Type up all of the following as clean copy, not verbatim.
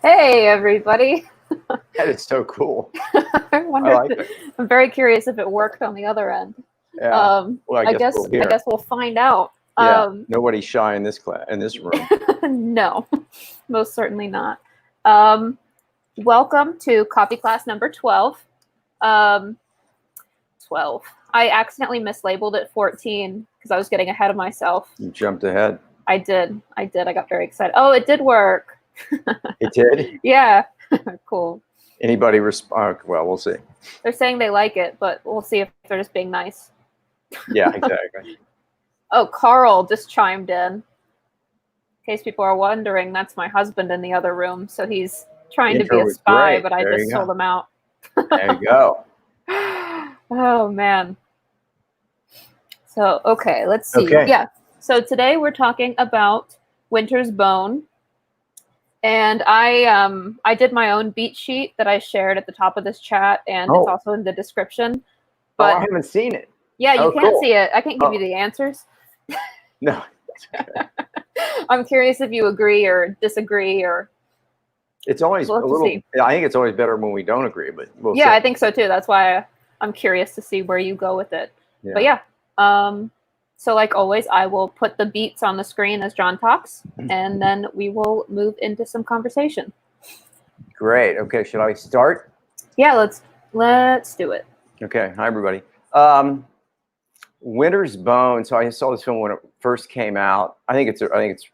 Hey, everybody. That is so cool. I wonder. I like it. I'm very curious if it worked on the other end. Yeah. Well, I guess we'll hear. I guess we'll find out. Yeah. Nobody's shy in this room. No, most certainly not. Welcome to copy class number 12. 12. I accidentally mislabeled it 14 because I was getting ahead of myself. You jumped ahead. I did. I got very excited. Oh, it did work. It did? Yeah. Cool. Anybody respond? Well, we'll see. They're saying they like it, but we'll see if they're just being nice. Yeah, exactly. Oh, Carl just chimed in. In case people are wondering, that's my husband in the other room. So he's trying to be a spy, but I just sold him out. There you go. Oh, man. So, okay, let's see. Okay. Yeah. So today we're talking about Winter's Bone. And I did my own beat sheet that I shared at the top of this chat, and it's also in the description. But I haven't seen it. Yeah, you can't see it. I can't give you the answers. No, that's okay. I'm curious if you agree or disagree, or it's always a little. I think it's always better when we don't agree, but we'll see. I think so too. That's why I'm curious to see where you go with it. Yeah. But yeah, so like always, I will put the beats on the screen as John talks, and then we will move into some conversation. Great. Okay, should I start? Yeah, let's do it. Okay. Hi, everybody. Winter's Bone. So I saw this film when it first came out. I think it's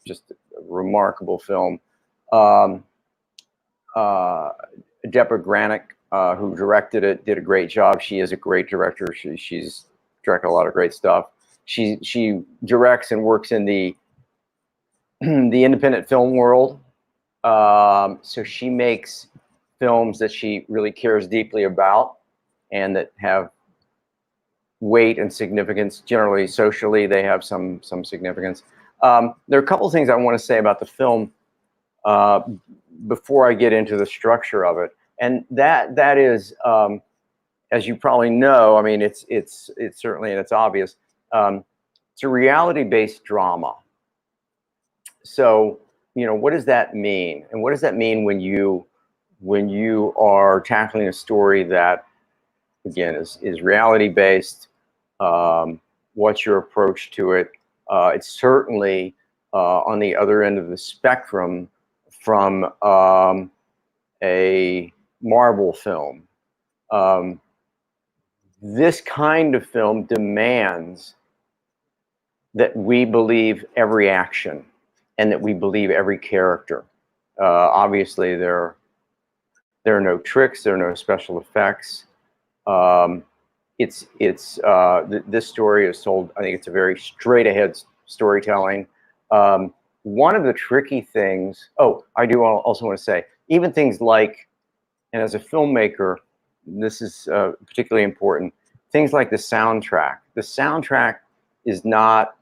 just a remarkable film. Debra Granik, who directed it, did a great job. She is a great director. She's directed a lot of great stuff. She directs and works in the independent film world. So she makes films that she really cares deeply about and that have weight and significance. Generally, socially, they have some significance. There are a couple of things I want to say about the film before I get into the structure of it, and that is, as you probably know, I mean, it's certainly, and it's obvious. It's a reality-based drama. So, you know, what does that mean? And what does that mean when you are tackling a story that, again, is reality-based? What's your approach to it? It's certainly on the other end of the spectrum from a Marvel film. This kind of film demands that we believe every action and that we believe every character. Obviously, there are no tricks, there are no special effects. This story is told, I think it's a very straight ahead storytelling. One of the tricky things, I do also want to say, even things like, and as a filmmaker, this is particularly important, things like the soundtrack. The soundtrack is not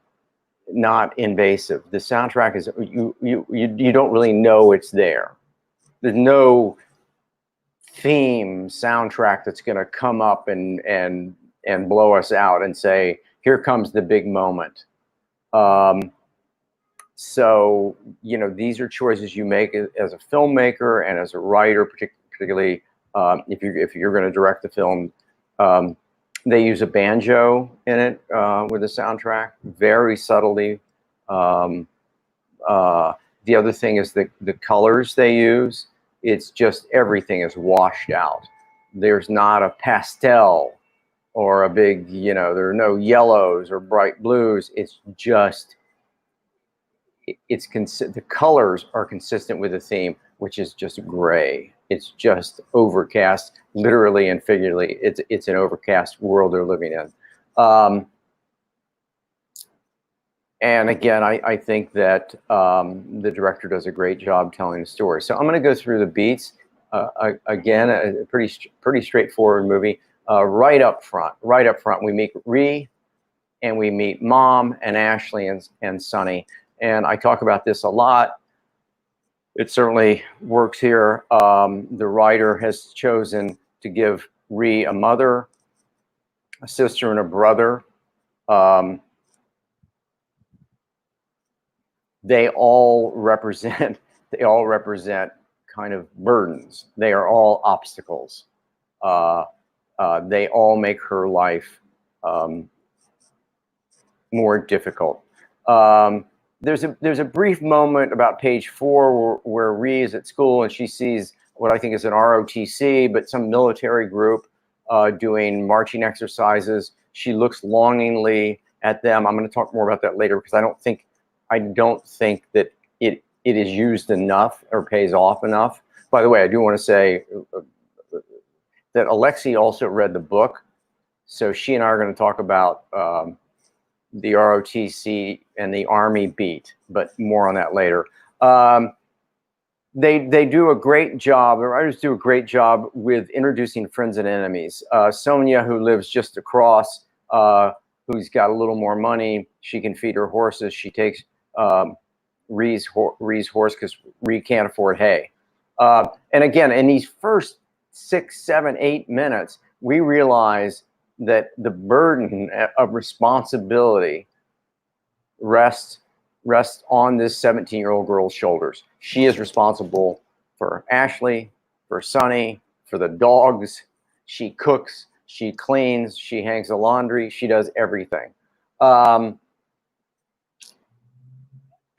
invasive. The soundtrack is, you don't really know it's there. There's no theme soundtrack that's going to come up and blow us out and say, here comes the big moment. So, you know, these are choices you make as a filmmaker and as a writer, particularly if you're going to direct the film. They use a banjo in it with the soundtrack, very subtly. The other thing is the colors they use. It's just everything is washed out. There's not a pastel or a big, you know, there are no yellows or bright blues. It's just, the colors are consistent with the theme, which is just gray. It's just overcast, literally and figuratively. It's an overcast world they're living in. And again, I think that the director does a great job telling the story. So I'm going to go through the beats. Again, a pretty straightforward movie. Right up front, we meet Ree, and we meet Mom and Ashley and Sonny. And I talk about this a lot. It certainly works here. The writer has chosen to give Ree a mother, a sister, and a brother. They all represent kind of burdens. They are all obstacles. They all make her life more difficult. There's a brief moment about page 4 where Ree is at school and she sees what I think is an ROTC, but some military group doing marching exercises. She looks longingly at them. I'm going to talk more about that later because I don't think that it is used enough or pays off enough. By the way, I do want to say that Alexie also read the book, so she and I are going to talk about the ROTC and the Army beat, but more on that later. They do a great job, the writers do a great job with introducing friends and enemies. Sonya, who lives just across, who's got a little more money, she can feed her horses. She takes Ree's horse because Ree can't afford hay. And again, in these first 6, 7, 8 minutes, we realize that the burden of responsibility rests on this 17-year-old girl's shoulders. She is responsible for Ashley, for Sonny, for the dogs. She cooks, she cleans, she hangs the laundry, she does everything.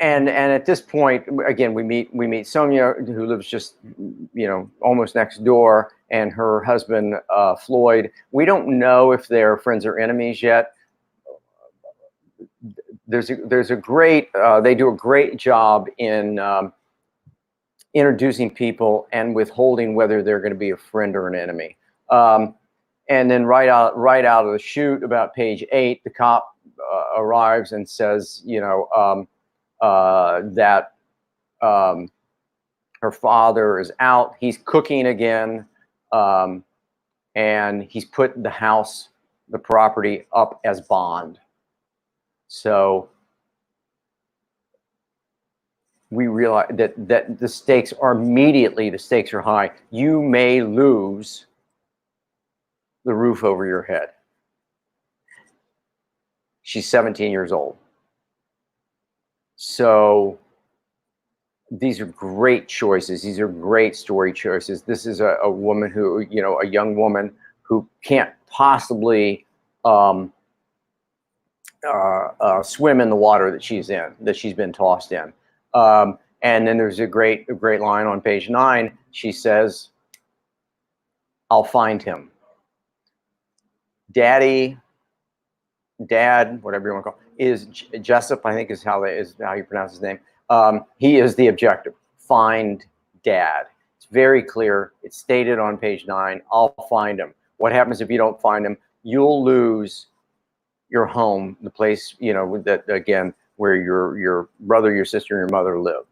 And at this point, again, we meet Sonya, who lives just, almost next door, and her husband Floyd. We don't know if they're friends or enemies yet. There's a great they do a great job in introducing people and withholding whether they're going to be a friend or an enemy. And then right out of the chute, about page 8, the cop arrives and says, that her father is out. He's cooking again, and he's put the property up as bond. So we realize that the stakes are high. You may lose the roof over your head. She's 17 years old. So these are great choices. These are great story choices. This is a woman who, a young woman who can't possibly swim in the water that she's been tossed in. And then there's a great line on page 9. She says, "I'll find him." Dad, whatever you want to call it, is Jessup, I think is how you pronounce his name. He is the objective. Find Dad. It's very clear. It's stated on page 9. I'll find him. What happens if you don't find him? You'll lose your home, the place, that, again, where your brother, your sister, and your mother live.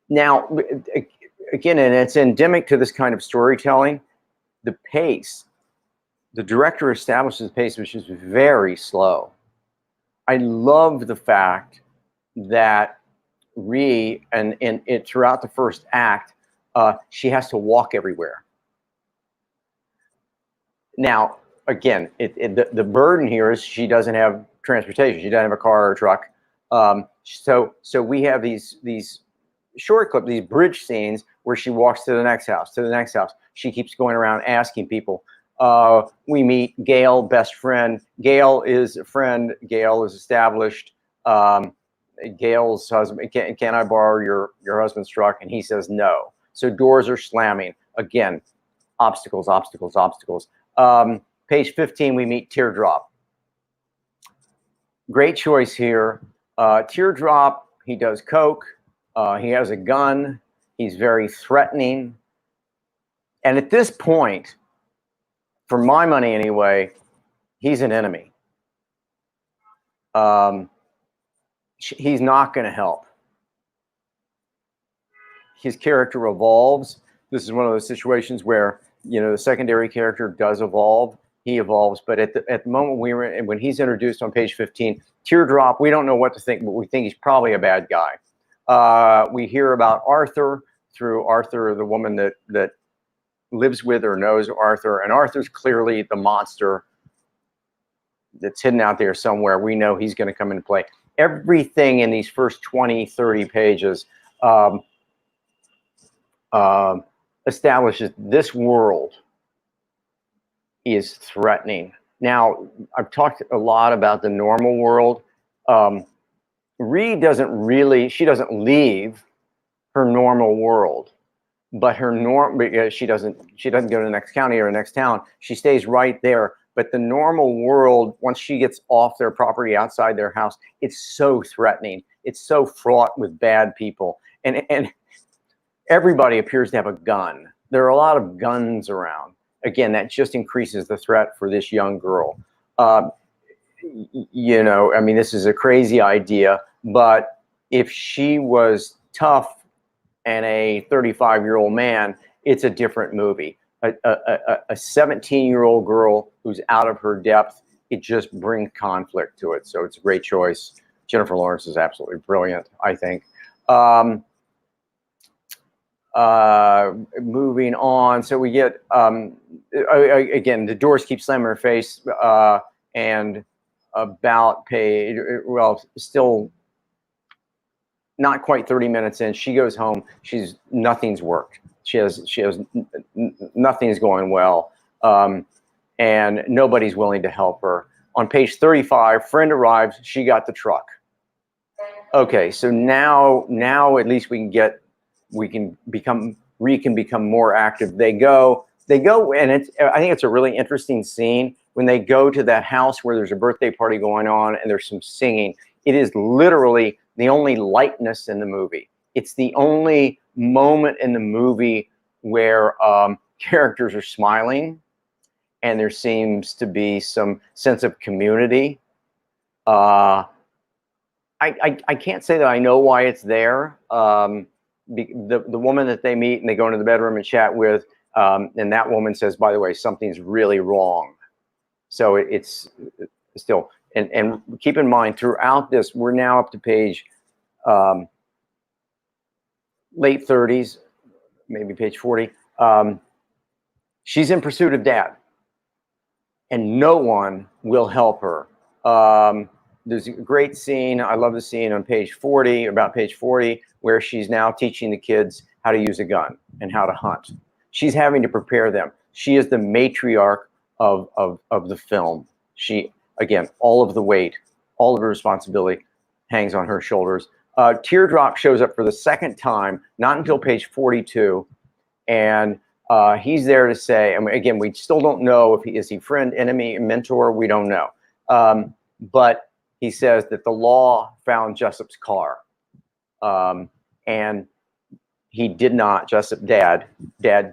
Now, again, and it's endemic to this kind of storytelling, the pace. The director establishes the pace, which is very slow. I love the fact that Ree, and throughout the first act, she has to walk everywhere. Now, again, the burden here is she doesn't have transportation. She doesn't have a car or a truck. So we have these short clips, these bridge scenes where she walks to the next house, to the next house. She keeps going around asking people. We meet Gail, best friend. Gail is a friend. Gail is established. Gail's husband, can I borrow your husband's truck? And he says no. So doors are slamming. Again, obstacles, obstacles, obstacles. Page 15, we meet Teardrop. Great choice here. Teardrop, he does coke. He has a gun. He's very threatening. And at this point, for my money anyway, he's an enemy. He's not going to help. His character evolves. This is one of those situations where, the secondary character does evolve. He evolves, but at the moment when he's introduced on page 15, Teardrop, we don't know what to think, but we think he's probably a bad guy. We hear about Arthur through Arthur, the woman that lives with or knows Arthur, and Arthur's clearly the monster that's hidden out there somewhere. We know he's going to come into play. Everything in these first 20, 30 pages establishes this world is threatening. Now, I've talked a lot about the normal world. Ree doesn't really, she doesn't leave her normal world, but because she doesn't go to the next county or the next town. She stays right there. But the normal world, once she gets off their property outside their house, it's so threatening. It's so fraught with bad people. And everybody appears to have a gun. There are a lot of guns around. Again, that just increases the threat for this young girl. You know, I mean, this is a crazy idea, but if she was tough and a 35-year-old man, it's a different movie. A 17-year-old girl who's out of her depth, it just brings conflict to it. So it's a great choice. Jennifer Lawrence is absolutely brilliant, I think. Moving on, so we get again, the doors keep slamming her face, and about page, well, still not quite 30 minutes in, she goes home. Nothing's worked. Nothing's going well, and nobody's willing to help her. On page 35, friend arrives. She got the truck. Okay, so now at least Ree can become more active. They go, and I think it's a really interesting scene when they go to that house where there's a birthday party going on and there's some singing. It is literally the only lightness in the movie. It's the only moment in the movie where characters are smiling and there seems to be some sense of community. I can't say that I know why it's there. The woman that they meet and they go into the bedroom and chat with, and that woman says, by the way, something's really wrong. So it's still, and keep in mind throughout this, we're now up to page late 30s, maybe page 40. She's in pursuit of dad and no one will help her. There's a great scene. I love the scene on page 40, about page 40, where she's now teaching the kids how to use a gun and how to hunt. She's having to prepare them. She is the matriarch of the film. She, again, all of the weight, all of the responsibility hangs on her shoulders. Teardrop shows up for the second time, not until page 42. And he's there to say, and again, we still don't know if is he friend, enemy, mentor, we don't know. But he says that the law found Jessup's car. And he did not, dad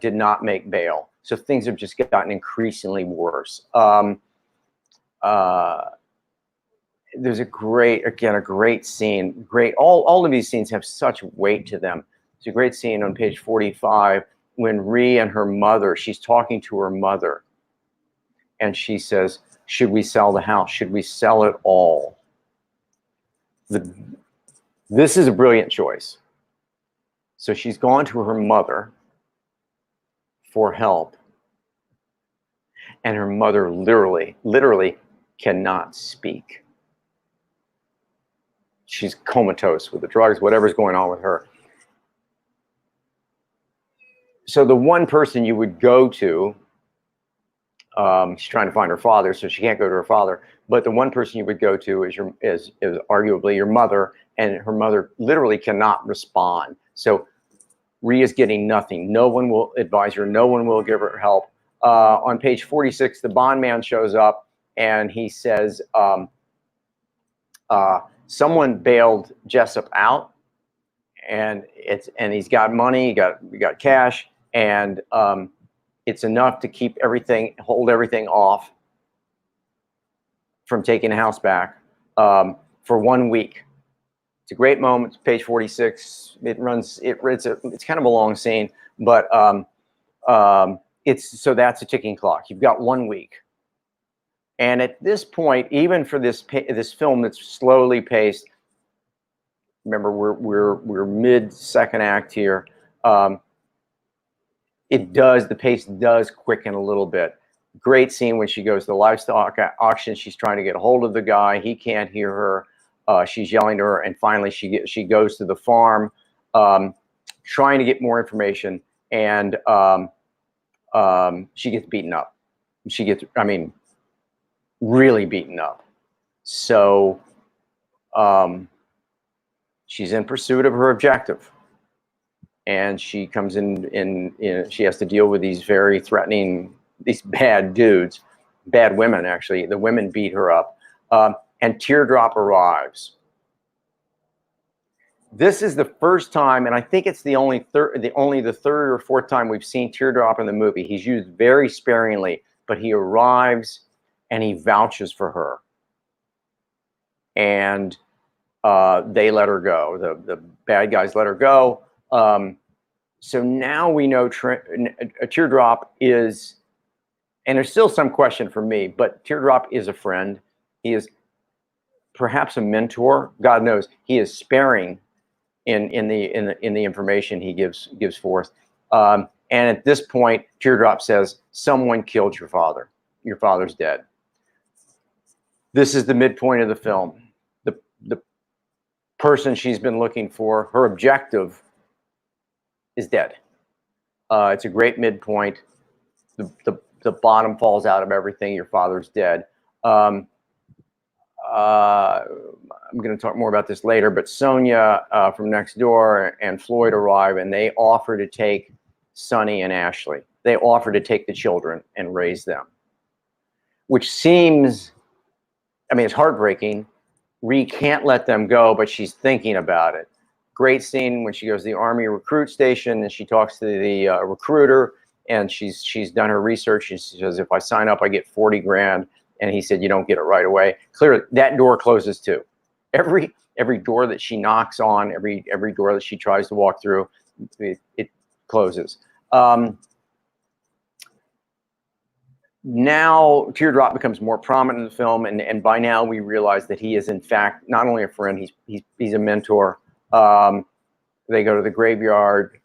did not make bail. So things have just gotten increasingly worse. There's a great scene. All of these scenes have such weight to them. It's a great scene on page 45 when Ree and her mother, she's talking to her mother. And she says, should we sell the house? Should we sell it all? This is a brilliant choice. So she's gone to her mother for help. And her mother literally cannot speak. She's comatose with the drugs, whatever's going on with her. So the one person you would go to, she's trying to find her father, so she can't go to her father. But the one person you would go to is arguably your mother, and her mother literally cannot respond. So Ree is getting nothing. No one will advise her. No one will give her help. On page 46, the bond man shows up and he says, someone bailed Jessup out, and he's got money, he got cash, and it's enough to keep hold everything off from taking the house back for 1 week. It's a great moment. Page 46. It's kind of a long scene, but so that's a ticking clock. You've got 1 week. And at this point, even for this film that's slowly paced, remember we're mid second act here. The pace does quicken a little bit. Great scene when she goes to the livestock auction. She's trying to get a hold of the guy. He can't hear her. She's yelling to her, and finally she goes to the farm. trying to get more information, and she gets beaten up. She gets, I mean, really beaten up. So she's in pursuit of her objective, and she comes in, she has to deal with these very threatening, these bad dudes, bad women actually. The women beat her up, and Teardrop arrives. This is the first time, and I think it's the only the third or fourth time we've seen Teardrop in the movie. He's used very sparingly, but he arrives and he vouches for her, and they let her go. The bad guys let her go. So now we know Teardrop is, and there's still some question for me, but Teardrop is a friend. He is perhaps a mentor. God knows he is sparing in the information he gives forth. And at this point, Teardrop says, "Someone killed your father. Your father's dead." This is the midpoint of the film. The person she's been looking for, her objective, is dead. It's a great midpoint. The bottom falls out of everything. Your father's dead. I'm going to talk more about this later, but Sonya from next door and Floyd arrive, and they offer to take Sonny and Ashley. They offer to take the children and raise them, which seems, I mean, it's heartbreaking. Ree can't let them go, but she's thinking about it. Great scene when she goes to the Army recruit station and she talks to the recruiter, and she's done her research, and she says, "If I sign up, I get 40 grand. And he said, "You don't get it right away." Clearly, that door closes too. Every door that she knocks on, every door that she tries to walk through, it closes. Now Teardrop becomes more prominent in the film, and by now we realize that he is in fact not only a friend, he's a mentor. They go to the graveyard.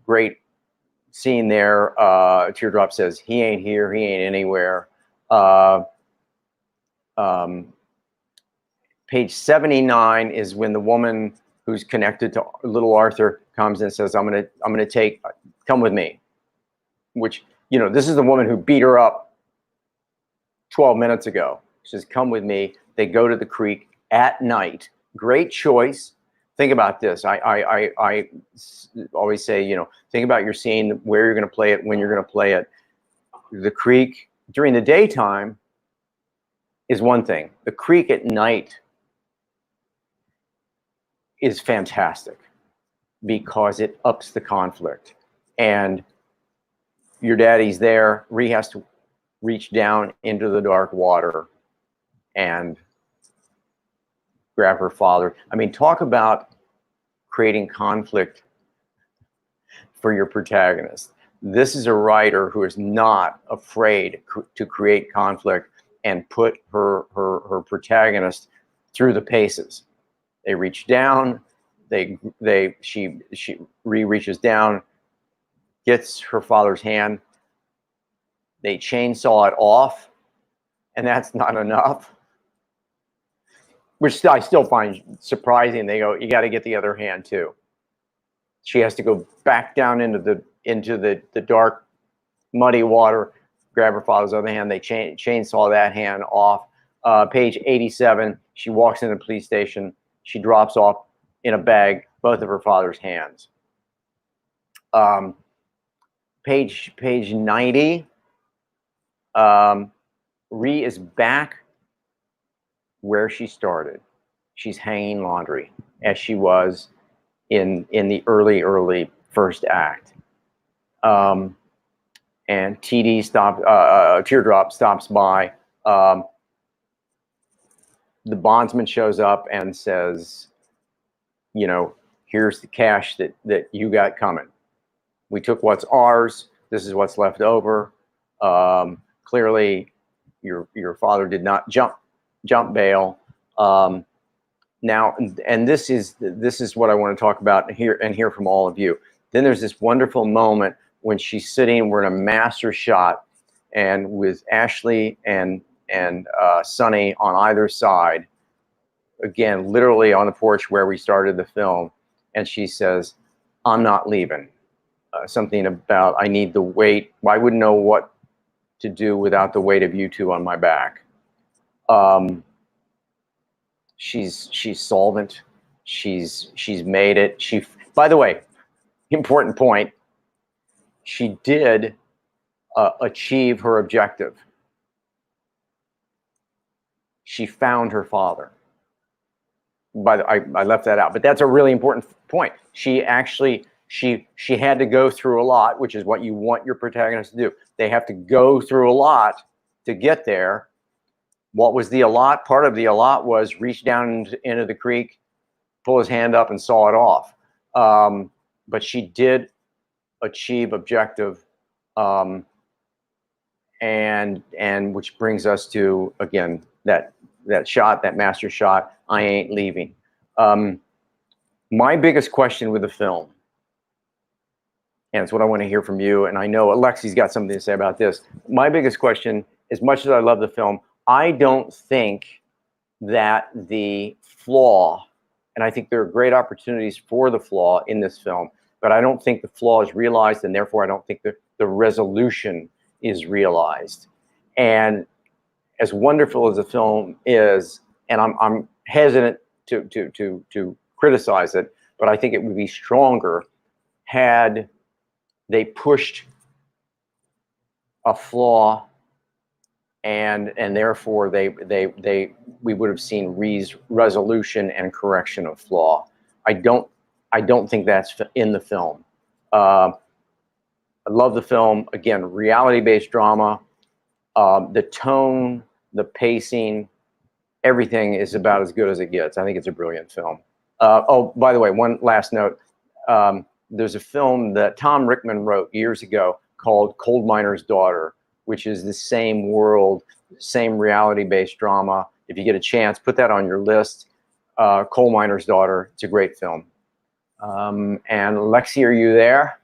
Great scene there. Teardrop says, "He ain't here. He ain't anywhere." Page 79 is when the woman who's connected to little Arthur comes and says, I'm gonna come with me. Which, you know, this is the woman who beat her up 12 minutes ago. She says, "Come with me." They go to the creek at night. Great choice. Think about this. I always say, you know, think about your scene, where you're going to play it, when you're going to play it. The creek during the daytime is one thing. The creek at night is fantastic because it ups the conflict. And your daddy's there. Ree has to reach down into the dark water and grab her father. I mean, talk about creating conflict for your protagonist. This is a writer who is not afraid to create conflict and put her protagonist through the paces. They reach down. She reaches down, gets her father's hand. They chainsaw it off, and that's not enough. Which I still find surprising. They go, "You got to get the other hand too." She has to go back down into the dark, muddy water, grab her father's other hand. They chainsaw that hand off. Page 87, she walks into the police station. She drops off in a bag both of her father's hands. Page 90, Ree is back where she started. She's hanging laundry, as she was in the early first act. And Teardrop stops by. The bondsman shows up and says, you know, "Here's the cash that you got coming. We took what's ours. This is what's left over. Clearly, your father did not jump bail." Now, and this is what I want to talk about and hear from all of you. Then there's this wonderful moment when she's sitting. We're in a master shot, and with Ashley and Sonny on either side, again, literally on the porch where we started the film, and she says, I'm not leaving. Something about I need the weight. I wouldn't know what to do without the weight of you two on my back. She's solvent. She's made it. By the way, important point. She did achieve her objective. She found her father. I left that out, but that's a really important point. She actually she had to go through a lot, which is what you want your protagonist to do. They have to go through a lot to get there. What was the allot? Part of the allot was reach down into the creek, pull his hand up, and saw it off. But she did achieve objective, and which brings us to, again, that shot, that master shot. I ain't leaving. My biggest question with the film, and it's what I want to hear from you, and I know Alexie's got something to say about this. My biggest question, as much as I love the film, I don't think that the flaw, and I think there are great opportunities for the flaw in this film, but I don't think the flaw is realized, and therefore I don't think the resolution is realized. And as wonderful as the film is, and I'm hesitant to criticize it, but I think it would be stronger had they pushed a flaw, and therefore we would have seen resolution and correction of flaw. I don't think that's in the film. I love the film. Again, reality-based drama. The tone, the pacing, everything is about as good as it gets. I think it's a brilliant film. Oh, by the way, one last note. There's a film that Tom Rickman wrote years ago called Coal Miner's Daughter, which is the same world, same reality-based drama. If you get a chance, put that on your list. Coal Miner's Daughter. It's a great film. And Alexie, are you there?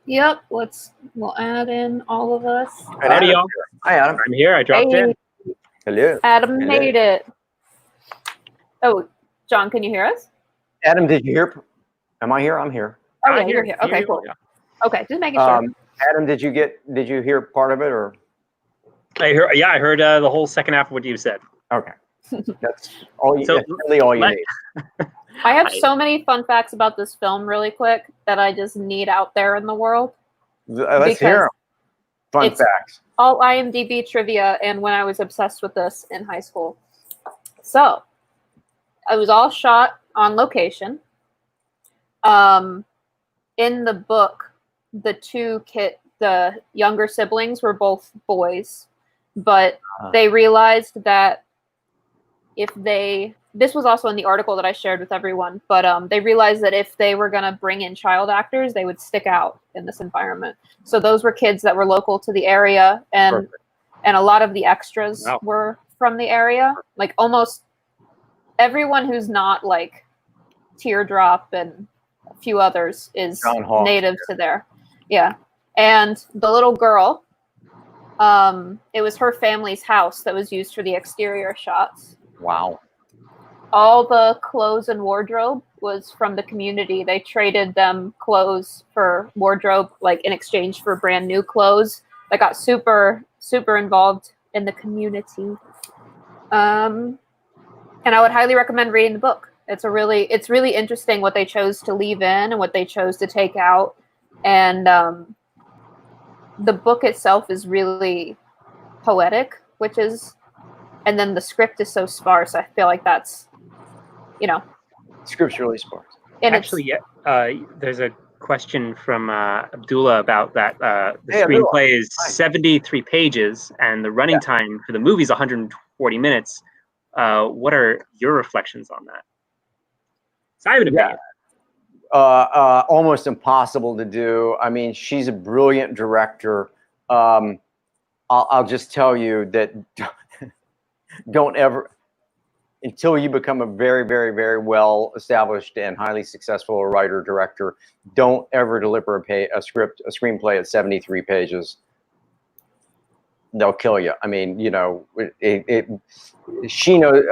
Yep. We'll add in all of us. Howdy, y'all. Hi, Adam. I'm here. I dropped in. Hello. Adam Hello. made it. Oh, John, can you hear us? Adam, did you hear? Am I here? I'm here. Oh, yeah, you're here. Okay, cool. Yeah. Okay, just making sure. Adam, did you hear part of it, or? I heard the whole second half of what you said. Okay. That's all you, So, that's really all you need. I have so many fun facts about this film really quick that I just need out there in the world. Let's hear them. Fun facts. All IMDb trivia, and when I was obsessed with this in high school. So, it was all shot on location. In the book, the younger siblings were both boys, but they realized that this was also in the article that I shared with everyone, but they realized that if they were going to bring in child actors, they would stick out in this environment. So those were kids that were local to the area, and a lot of the extras were from the area. Like almost everyone who's not like Teardrop and a few others is native to there. Yeah. And the little girl, it was her family's house that was used for the exterior shots. Wow. All the clothes and wardrobe was from the community. They traded them clothes for wardrobe, like in exchange for brand new clothes. They got super, super involved in the community. And I would highly recommend reading the book. It's really interesting what they chose to leave in and what they chose to take out. And the book itself is really poetic, and then the script is so sparse. I feel like that's, Script's really sparse. And actually, there's a question from Abdullah about that. The screenplay is 73 pages, and the running time for the movie is 140 minutes. What are your reflections on that? So I have an opinion. Almost impossible to do. I mean, she's a brilliant director. I'll just tell you that don't ever, until you become a very, very, very well established and highly successful writer director, don't ever deliver a screenplay at 73 pages. They'll kill you. I mean, she knows,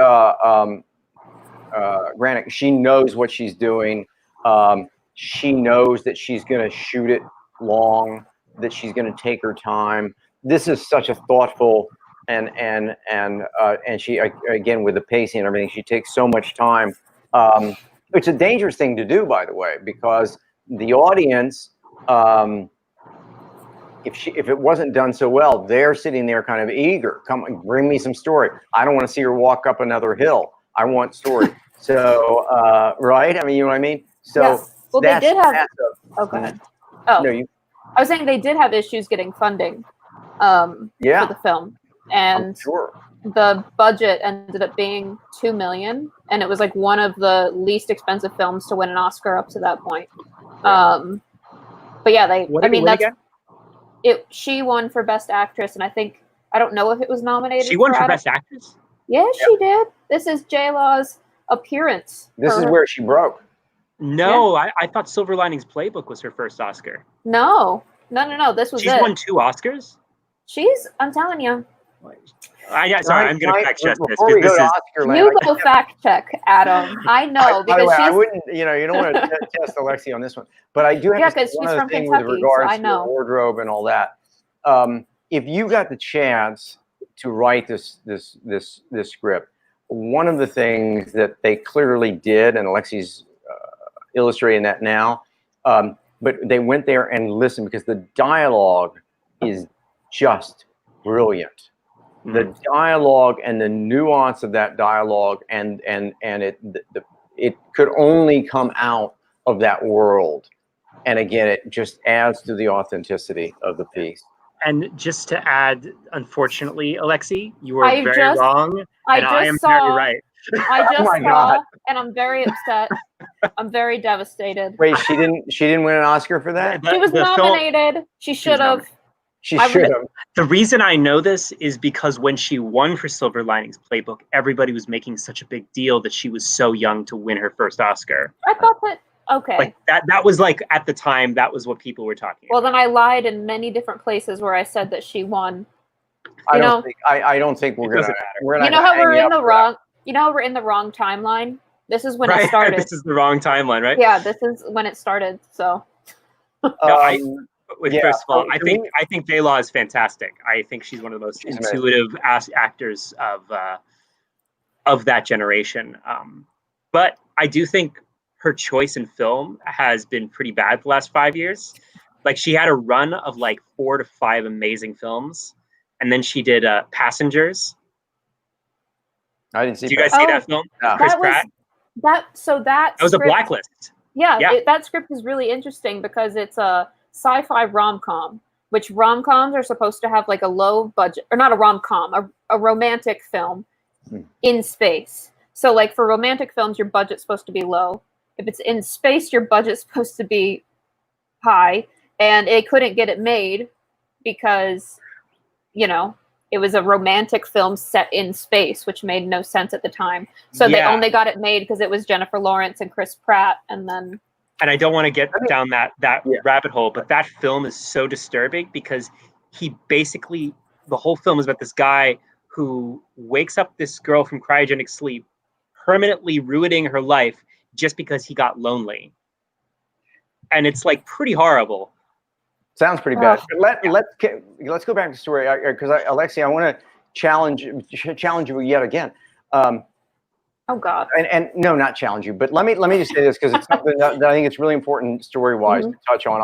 Granik, she knows what she's doing. she knows that she's going to shoot it long, that she's going to take her time. This is such a thoughtful and she, again, with the pacing and everything, she takes so much time. It's a dangerous thing to do, by the way, because the audience, if it wasn't done so well, they're sitting there kind of eager. Come, bring me some story. I don't want to see her walk up another hill. I want story. So, right? I mean, you know what I mean? So, yes. Well, they did have. Oh, go ahead. Oh, no, I was saying they did have issues getting funding for the film, and the budget ended up being $2 million, and it was like one of the least expensive films to win an Oscar up to that point. But yeah, she won for Best Actress, and I don't know if it was nominated. She won for Best Actress? Yeah, she did. This is J-Law's appearance. This is where she broke. No, I thought Silver Linings Playbook was her first Oscar. No. This was She's won 2 Oscars? I'm telling you. Sorry, I'm going to fact check this. You go fact check, Adam. I know. By the way, I wouldn't, you don't want to test Alexie on this one, but I do have to say one other thing with regards to wardrobe and all that. If you got the chance to write this script, one of the things that they clearly did, and Alexie's illustrating that now, but they went there and listened, because the dialogue is just brilliant. The dialogue and the nuance of that dialogue, and it could only come out of that world. And again, it just adds to the authenticity of the piece. And just to add, unfortunately, Alexie, you were very wrong, and I am very right. I just saw, and I'm very upset. I'm very devastated. Wait, she didn't win an Oscar for that? She was nominated. She should have. She should have. The reason I know this is because when she won for Silver Linings Playbook, everybody was making such a big deal that she was so young to win her first Oscar. I thought that. Okay. Like that was like, at the time, that was what people were talking about. Well, then I lied in many different places where I said that she won. I don't think we're gonna. You know how we're in the wrong. You know how we're in the wrong timeline. This is when it started. This is the wrong timeline, right? Yeah, this is when it started. So. First of all, I think J-Law is fantastic. I think she's one of the most intuitive actors of that generation. But I do think her choice in film has been pretty bad the last 5 years. Like, she had a run of like 4 to 5 amazing films, and then she did Passengers. I didn't see. Did you guys see that film? No. Chris Pratt. That was a Blacklist. Yeah. That script is really interesting because it's a sci-fi rom-com, which rom-coms are supposed to have like a low budget, or not a rom-com, a romantic film in space. So like for romantic films, your budget's supposed to be low. If it's in space, your budget's supposed to be high, and it couldn't get it made because, it was a romantic film set in space, which made no sense at the time. So they only got it made because it was Jennifer Lawrence and Chris Pratt, and then. And I don't want to get down that rabbit hole, but that film is so disturbing because he basically, the whole film is about this guy who wakes up this girl from cryogenic sleep, permanently ruining her life just because he got lonely. And it's like pretty horrible. Sounds pretty bad. Let's go back to the story, because Alexie, I want to challenge you yet again. Oh God! And no, not challenge you, but let me just say this, because it's something that I think it's really important story-wise to touch on.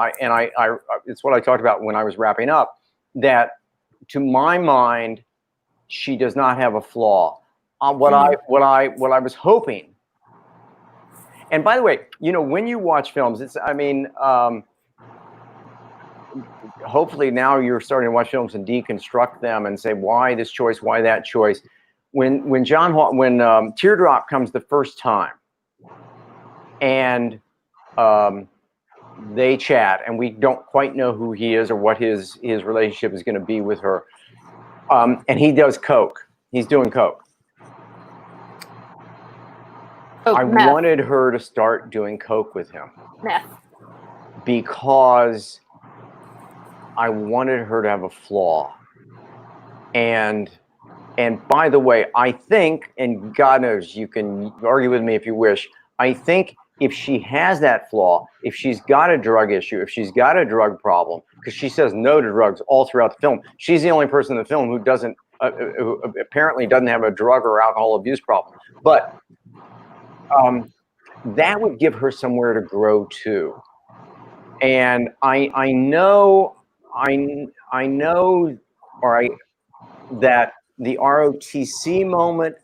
It's what I talked about when I was wrapping up. That, to my mind, she does not have a flaw. What I was hoping. And by the way, when you watch films, hopefully now you're starting to watch films and deconstruct them and say, why this choice, why that choice. When Teardrop comes the first time, and they chat, and we don't quite know who he is or what his relationship is going to be with her, and he does coke. He's doing coke. I wanted her to start doing coke with him. Meth. Because I wanted her to have a flaw. And by the way, I think, and God knows you can argue with me if you wish, I think if she has that flaw, if she's got a drug issue, if she's got a drug problem, because she says no to drugs all throughout the film. She's the only person in the film who doesn't, who apparently doesn't have a drug or alcohol abuse problem. But that would give her somewhere to grow too. And I know that the ROTC moment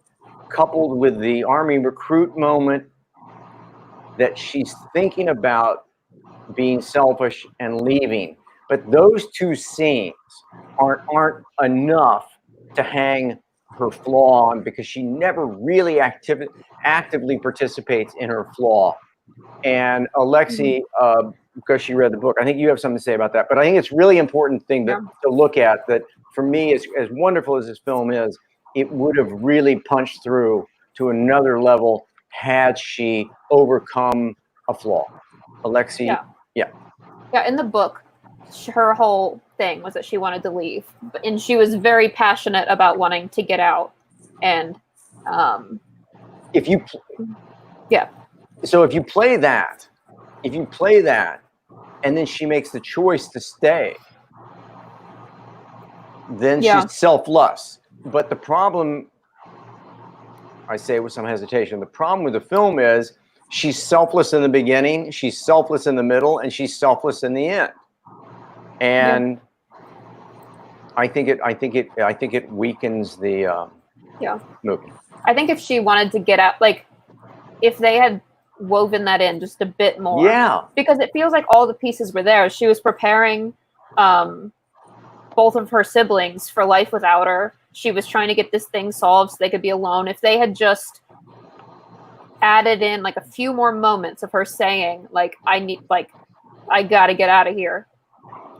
coupled with the Army recruit moment, that she's thinking about being selfish and leaving. But those two scenes aren't enough to hang her flaw on, because she never really actively participates in her flaw. And Alexie, because she read the book, I think you have something to say about that. But I think it's really important thing to look at, that for me, as wonderful as this film is, it would have really punched through to another level had she overcome a flaw. Alexie, yeah. In the book, her whole thing was that she wanted to leave, and she was very passionate about wanting to get out. And if you play that, and then she makes the choice to stay, then she's selfless. But the problem, I say with some hesitation, the problem with the film is she's selfless in the beginning, she's selfless in the middle, and she's selfless in the end. And I think it weakens the movie. I think if she wanted to get out, like if they had woven that in just a bit more, because it feels like all the pieces were there. She was preparing both of her siblings for life without her. She was trying to get this thing solved so they could be alone. If they had just added in like a few more moments of her saying, like, I gotta get out of here.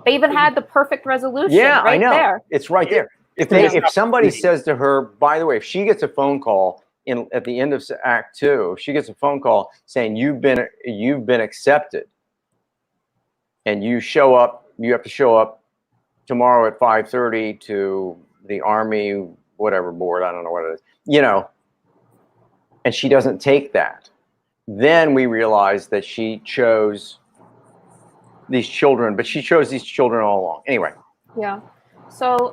They even had the perfect resolution right I know. there. It's right there. If somebody says to her, by the way, if she gets a phone call at the end of Act 2, if she gets a phone call saying you've been accepted, and you show up, you have to show up tomorrow at 5:30 to the Army whatever board, I don't know what it is, and she doesn't take that, then we realize that she chose these children, but she chose these children all along. Anyway. Yeah. So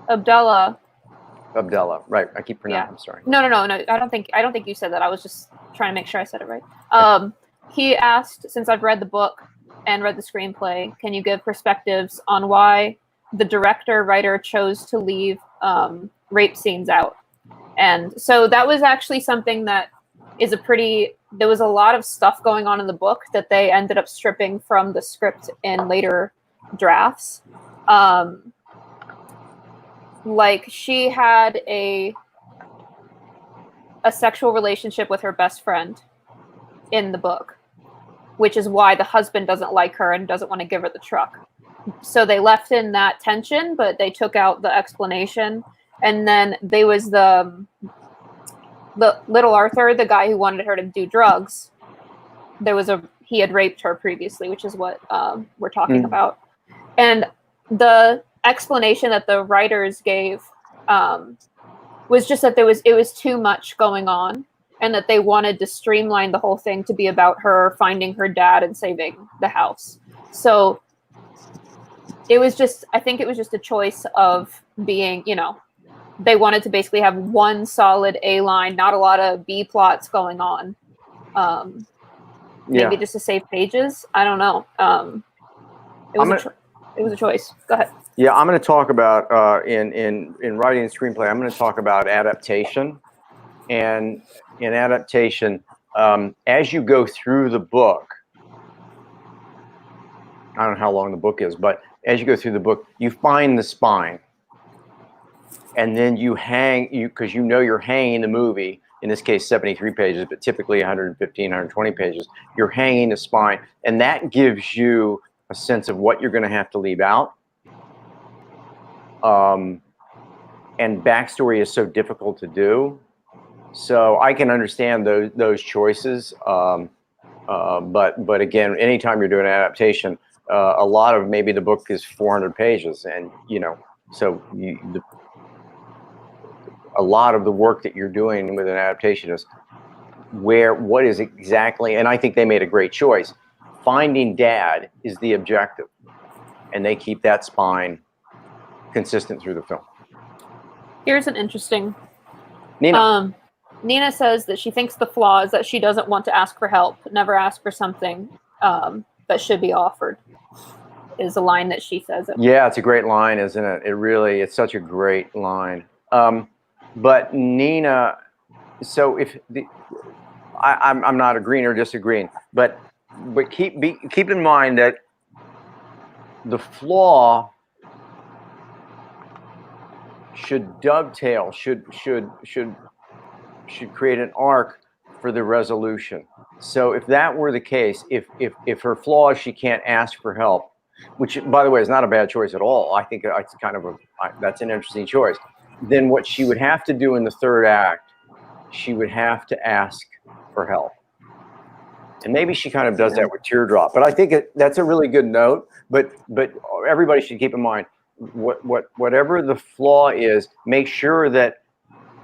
Abdullah, right? I keep pronouncing. I'm sorry. No. I don't think you said that. I was just trying to make sure I said it right. He asked, since I've read the book and read the screenplay, can you give perspectives on why the writer chose to leave rape scenes out? And so that was actually something that is there was a lot of stuff going on in the book that they ended up stripping from the script in later drafts. Like she had a sexual relationship with her best friend in the book, which is why the husband doesn't like her and doesn't want to give her the truck. So they left in that tension, but they took out the explanation. And then there was the little Arthur, the guy who wanted her to do drugs. He had raped her previously, which is what we're talking about. And the explanation that the writers gave was just that it was too much going on, and that they wanted to streamline the whole thing to be about her finding her dad and saving the house. So I think it was just a choice of being, they wanted to basically have one solid A line, not a lot of B plots going on. Maybe just to save pages. I don't know. It was a choice. Go ahead. Yeah, I'm going to talk about in writing a screenplay. I'm going to talk about adaptation, and in adaptation, as you go through the book, I don't know how long the book is, but as you go through the book, you find the spine, and then you hang because you're hanging the movie. In this case, 73 pages, but typically 115, 120 pages. You're hanging the spine, and that gives you a sense of what you're going to have to leave out. And backstory is so difficult to do, so I can understand those choices. But again, anytime you're doing an adaptation, a lot of maybe the book is 400 pages, and so a lot of the work that you're doing with an adaptation is what is exactly, and I think they made a great choice. Finding dad is the objective, and they keep that spine consistent through the film. Here's an interesting. Nina. Nina says that she thinks the flaw is that she doesn't want to ask for help, never ask for something that should be offered. Is a line that she says. Yeah, it's a great line, isn't it? It's such a great line. But Nina, so I'm not agreeing or disagreeing, but keep in mind that the flaw should dovetail, should create an arc for the resolution. So if that were the case, if her flaw is she can't ask for help, which by the way is not a bad choice at all. I think it's kind of that's an interesting choice. Then what she would have to do in the third act, she would have to ask for help. And maybe she kind of does that with Teardrop. But I think that's a really good note. But everybody should keep in mind whatever the flaw is, make sure that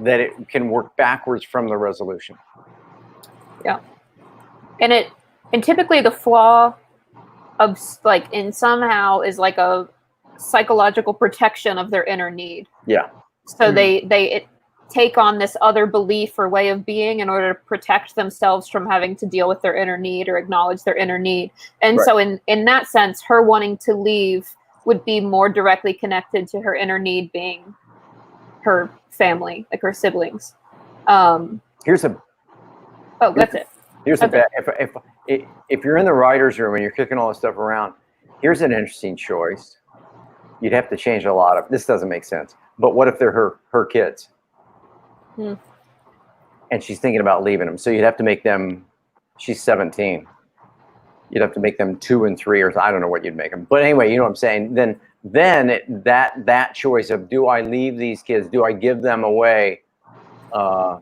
it can work backwards from the resolution. Yeah. And typically the flaw of in somehow is like a psychological protection of their inner need. Yeah. So they take on this other belief or way of being in order to protect themselves from having to deal with their inner need or acknowledge their inner need. And right. So in that sense, her wanting to leave would be more directly connected to her inner need being her family, like her siblings. That's it. Here's okay. If you're in the writer's room and you're kicking all this stuff around, here's an interesting choice. You'd have to change a lot of, this doesn't make sense, but what if they're her kids? And she's thinking about leaving them. So you'd have to make them, she's 17. You'd have to make them 2 and 3, or I don't know what you'd make them. But anyway, you know what I'm saying? Then that choice of, do I leave these kids? Do I give them away? I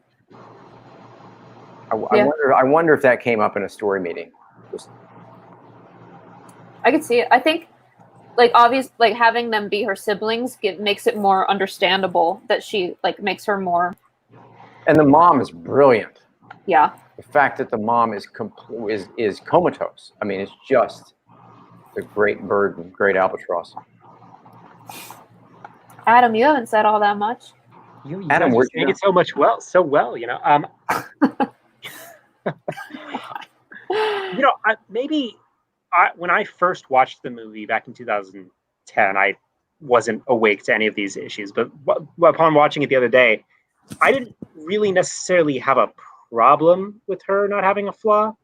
wonder if that came up in a story meeting. I could see it. I think having them be her siblings makes it more understandable that she makes her more. And the mom is brilliant. Yeah. The fact that the mom is comatose. I mean, it's just a great bird and great albatross. Adam, you haven't said all that much. Adam, we're saying it so well, you know. When I first watched the movie back in 2010, I wasn't awake to any of these issues. But upon watching it the other day, I didn't really necessarily have a problem with her not having a flaw.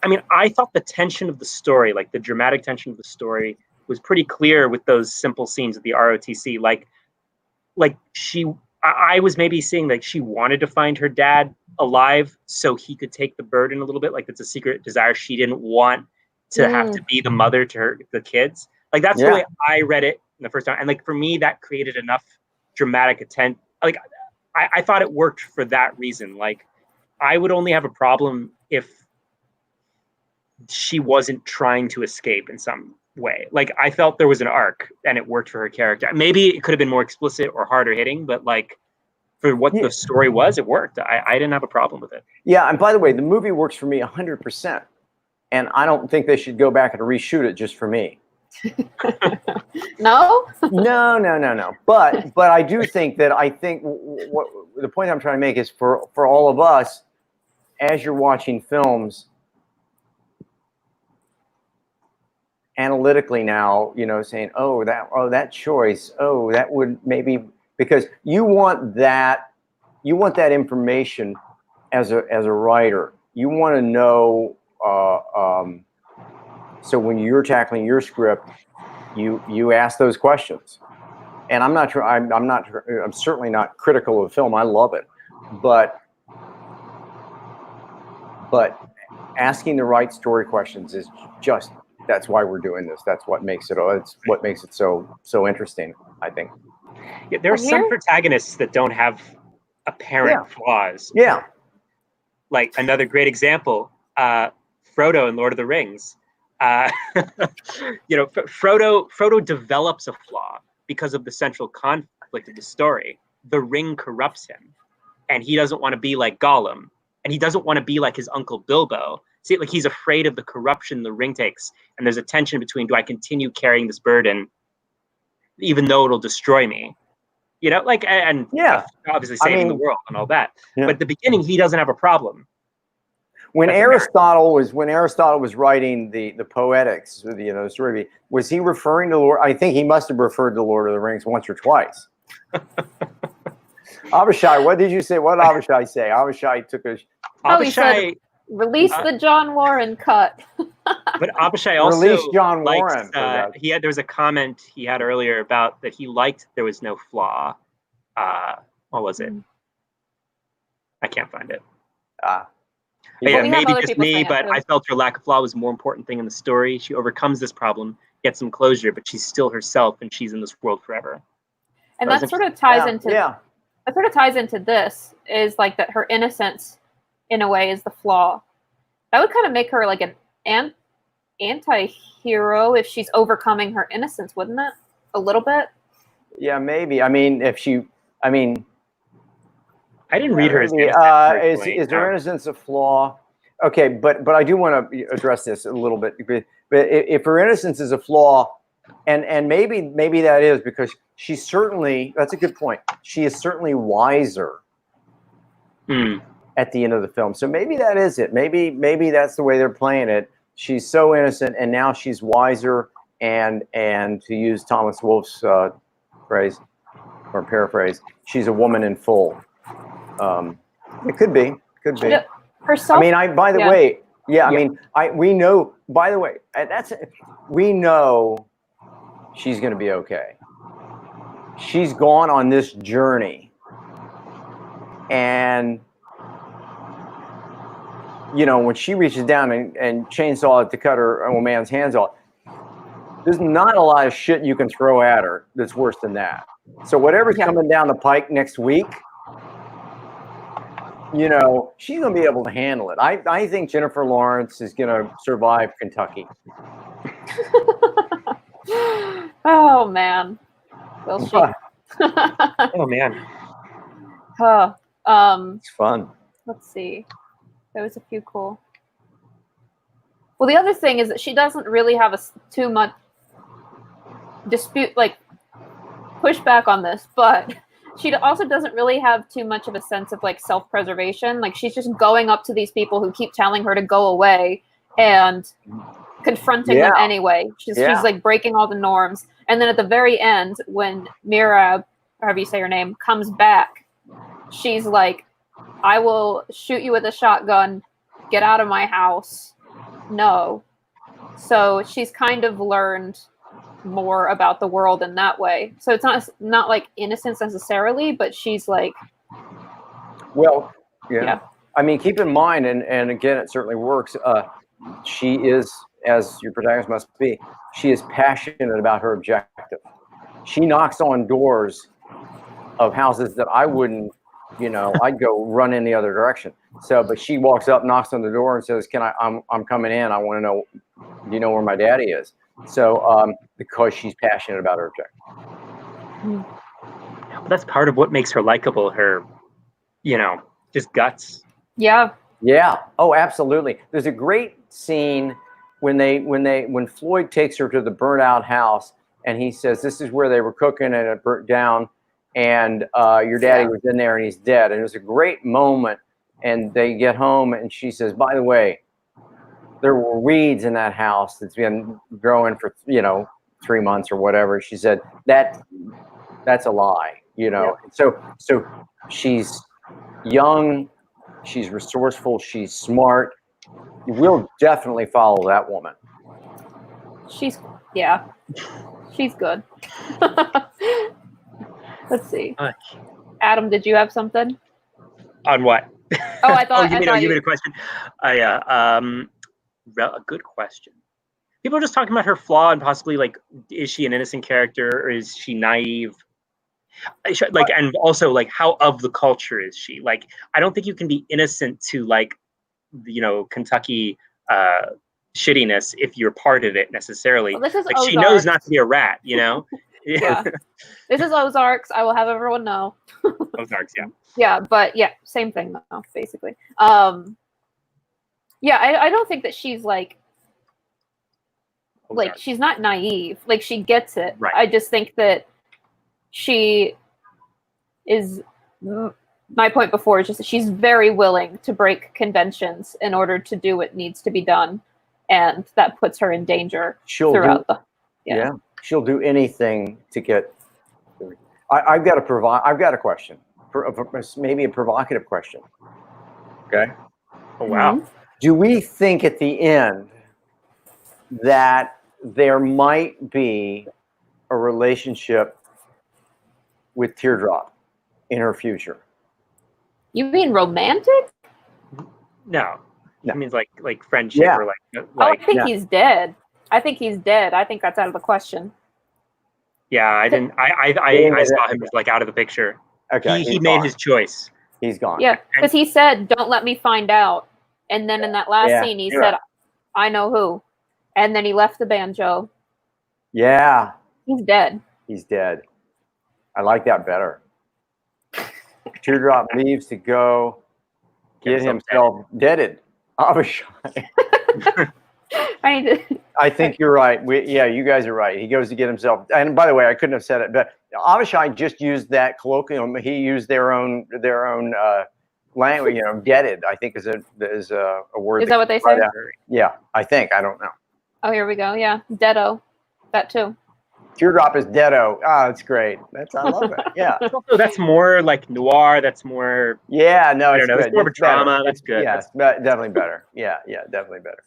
I mean, I thought the tension of the story, like the dramatic tension of the story, was pretty clear with those simple scenes at the ROTC. I was maybe seeing she wanted to find her dad alive so he could take the burden a little bit. Like it's a secret desire. She didn't want to have to be the mother to the kids. That's the way I read it in the first time. And for me, that created enough dramatic attention. I thought it worked for that reason. I would only have a problem if she wasn't trying to escape in some way. I felt there was an arc and it worked for her character. Maybe it could have been more explicit or harder hitting, but for what the story was, it worked. I didn't have a problem with it. Yeah, and by the way, the movie works for me 100%. And I don't think they should go back and reshoot it just for me. No? No. But I do think that what the point I'm trying to make is for all of us, as you're watching films, analytically now, saying, that choice, that would maybe, because you want that information as a writer. You want to know. So when you're tackling your script, you ask those questions. And I'm certainly not critical of the film. I love it, but asking the right story questions is just, that's why we're doing this. That's what makes it. It's what makes it so interesting, I think. Yeah, there are some protagonists that don't have apparent flaws. Yeah. Another great example, Frodo in Lord of the Rings. Frodo develops a flaw because of the central conflict of the story. The ring corrupts him, and he doesn't want to be like Gollum. and he doesn't want to be like his Uncle Bilbo. See, like he's afraid of the corruption the ring takes, and there's a tension between, do I continue carrying this burden, even though it'll destroy me? You know, like, and obviously saving the world and all that. But at the beginning, he doesn't have a problem. When Aristotle was writing the Poetics, the story, was he referring to Lord? I think he must have referred to Lord of the Rings once or twice. Abishai, what did you say? What did Abishai say? Abishai took a. He said, release the John Warren cut. But Abishai also released John Warren. There was a comment he had earlier about that he liked there was no flaw. What was it? I can't find it. Maybe just me, but I felt her lack of flaw was a more important thing in the story. She overcomes this problem, gets some closure, but she's still herself, and she's in this world forever. And that sort of ties into that sort of ties into this, is like that her innocence, in a way, is the flaw. That would kind of make her like an anti-hero if she's overcoming her innocence, wouldn't it? A little bit. Yeah, maybe. I mean, if she, I mean, I didn't read her as is her innocence a flaw? Okay, but I do want to address this a little bit. But if her innocence is a flaw, and maybe that is because she's certainly, that's a good point. She is certainly wiser at the end of the film. So maybe that is it. Maybe that's the way they're playing it. She's so innocent, and now she's wiser. And to use Thomas Wolfe's phrase or paraphrase, she's a woman in full. It could be. Herself. I mean, by the way, I mean, we know. By the way, we know she's going to be okay. She's gone on this journey, and when she reaches down and chainsaw it to cut her old man's hands off, there's not a lot of shit you can throw at her that's worse than that. So whatever's coming down the pike next week, she's going to be able to handle it. I think Jennifer Lawrence is going to survive Kentucky. Oh, man. Will she? Oh, man. It's fun. Let's see. There was a few cool. Well, the other thing is that she doesn't really have too much dispute, like pushback on this, but she also doesn't really have too much of a sense of like self-preservation. Like she's just going up to these people who keep telling her to go away and confronting them anyway. She's like breaking all the norms. And then at the very end, when Mirab, or however you say her name, comes back, she's like, I will shoot you with a shotgun. Get out of my house. No. So she's kind of learned more about the world in that way. So it's not like innocence necessarily, but she's like, well, I mean, keep in mind, and again, it certainly works. She is, as your protagonist must be, she is passionate about her objective. She knocks on doors of houses that I wouldn't, I'd go run in the other direction. So, but she walks up, knocks on the door, and says, I'm coming in. I want to know, do you know where my daddy is? So, because she's passionate about her objective. But that's part of what makes her likable. Her, just guts. Yeah. Yeah. Oh, absolutely. There's a great scene when Floyd takes her to the burnt out house, and he says, this is where they were cooking and it burnt down, and your daddy was in there and he's dead. And it was a great moment. And they get home and she says, by the way, there were weeds in that house that's been growing for 3 months or whatever. She said that's a lie, So she's young, she's resourceful, she's smart. We'll definitely follow that woman. She's good. Let's see. Adam, did you have something? On what? Oh, I thought. You made a question. A good question. People are just talking about her flaw and possibly like, is she an innocent character or is she naive? Like, and also like, how of the culture is she? Like, I don't think you can be innocent to like, Kentucky shittiness if you're part of it necessarily. Well, this is like, she knows not to be a rat, Yeah. This is Ozarks. I will have everyone know. Ozarks, yeah. Yeah, but yeah, same thing though, basically. Yeah, I don't think that she's like she's not naive. Like she gets it. Right. I just think that she is. My point before is just that she's very willing to break conventions in order to do what needs to be done, and that puts her in danger throughout the. Yeah, she'll do anything to get. I've got a question, maybe a provocative question. Okay. Oh wow. Mm-hmm. Do we think at the end that there might be a relationship with Teardrop in her future? You mean romantic? No. It means like friendship or like. I think he's dead. I think he's dead. I think that's out of the question. Yeah, I didn't. I saw him as like out of the picture. Okay, he made his choice. He's gone. Yeah, because he said, "Don't let me find out," and then in that last scene, he said, "I know who," and then he left the banjo. Yeah, he's dead. He's dead. I like that better. Teardrop leaves to go get himself deaded. Avishai. I think you're right. You guys are right. He goes to get himself. And by the way, I couldn't have said it, but Avishai just used that colloquial. He used their own language. Deaded. I think is a word. Is that what they say? Yeah, I think. I don't know. Oh, here we go. Yeah, deado. That too. Teardrop is deado. Ah, that's great. I love it. Yeah. That's more like noir. That's more. Yeah. No, I don't know. It's more of a drama. That's good. Yes, definitely better. Yeah, definitely better.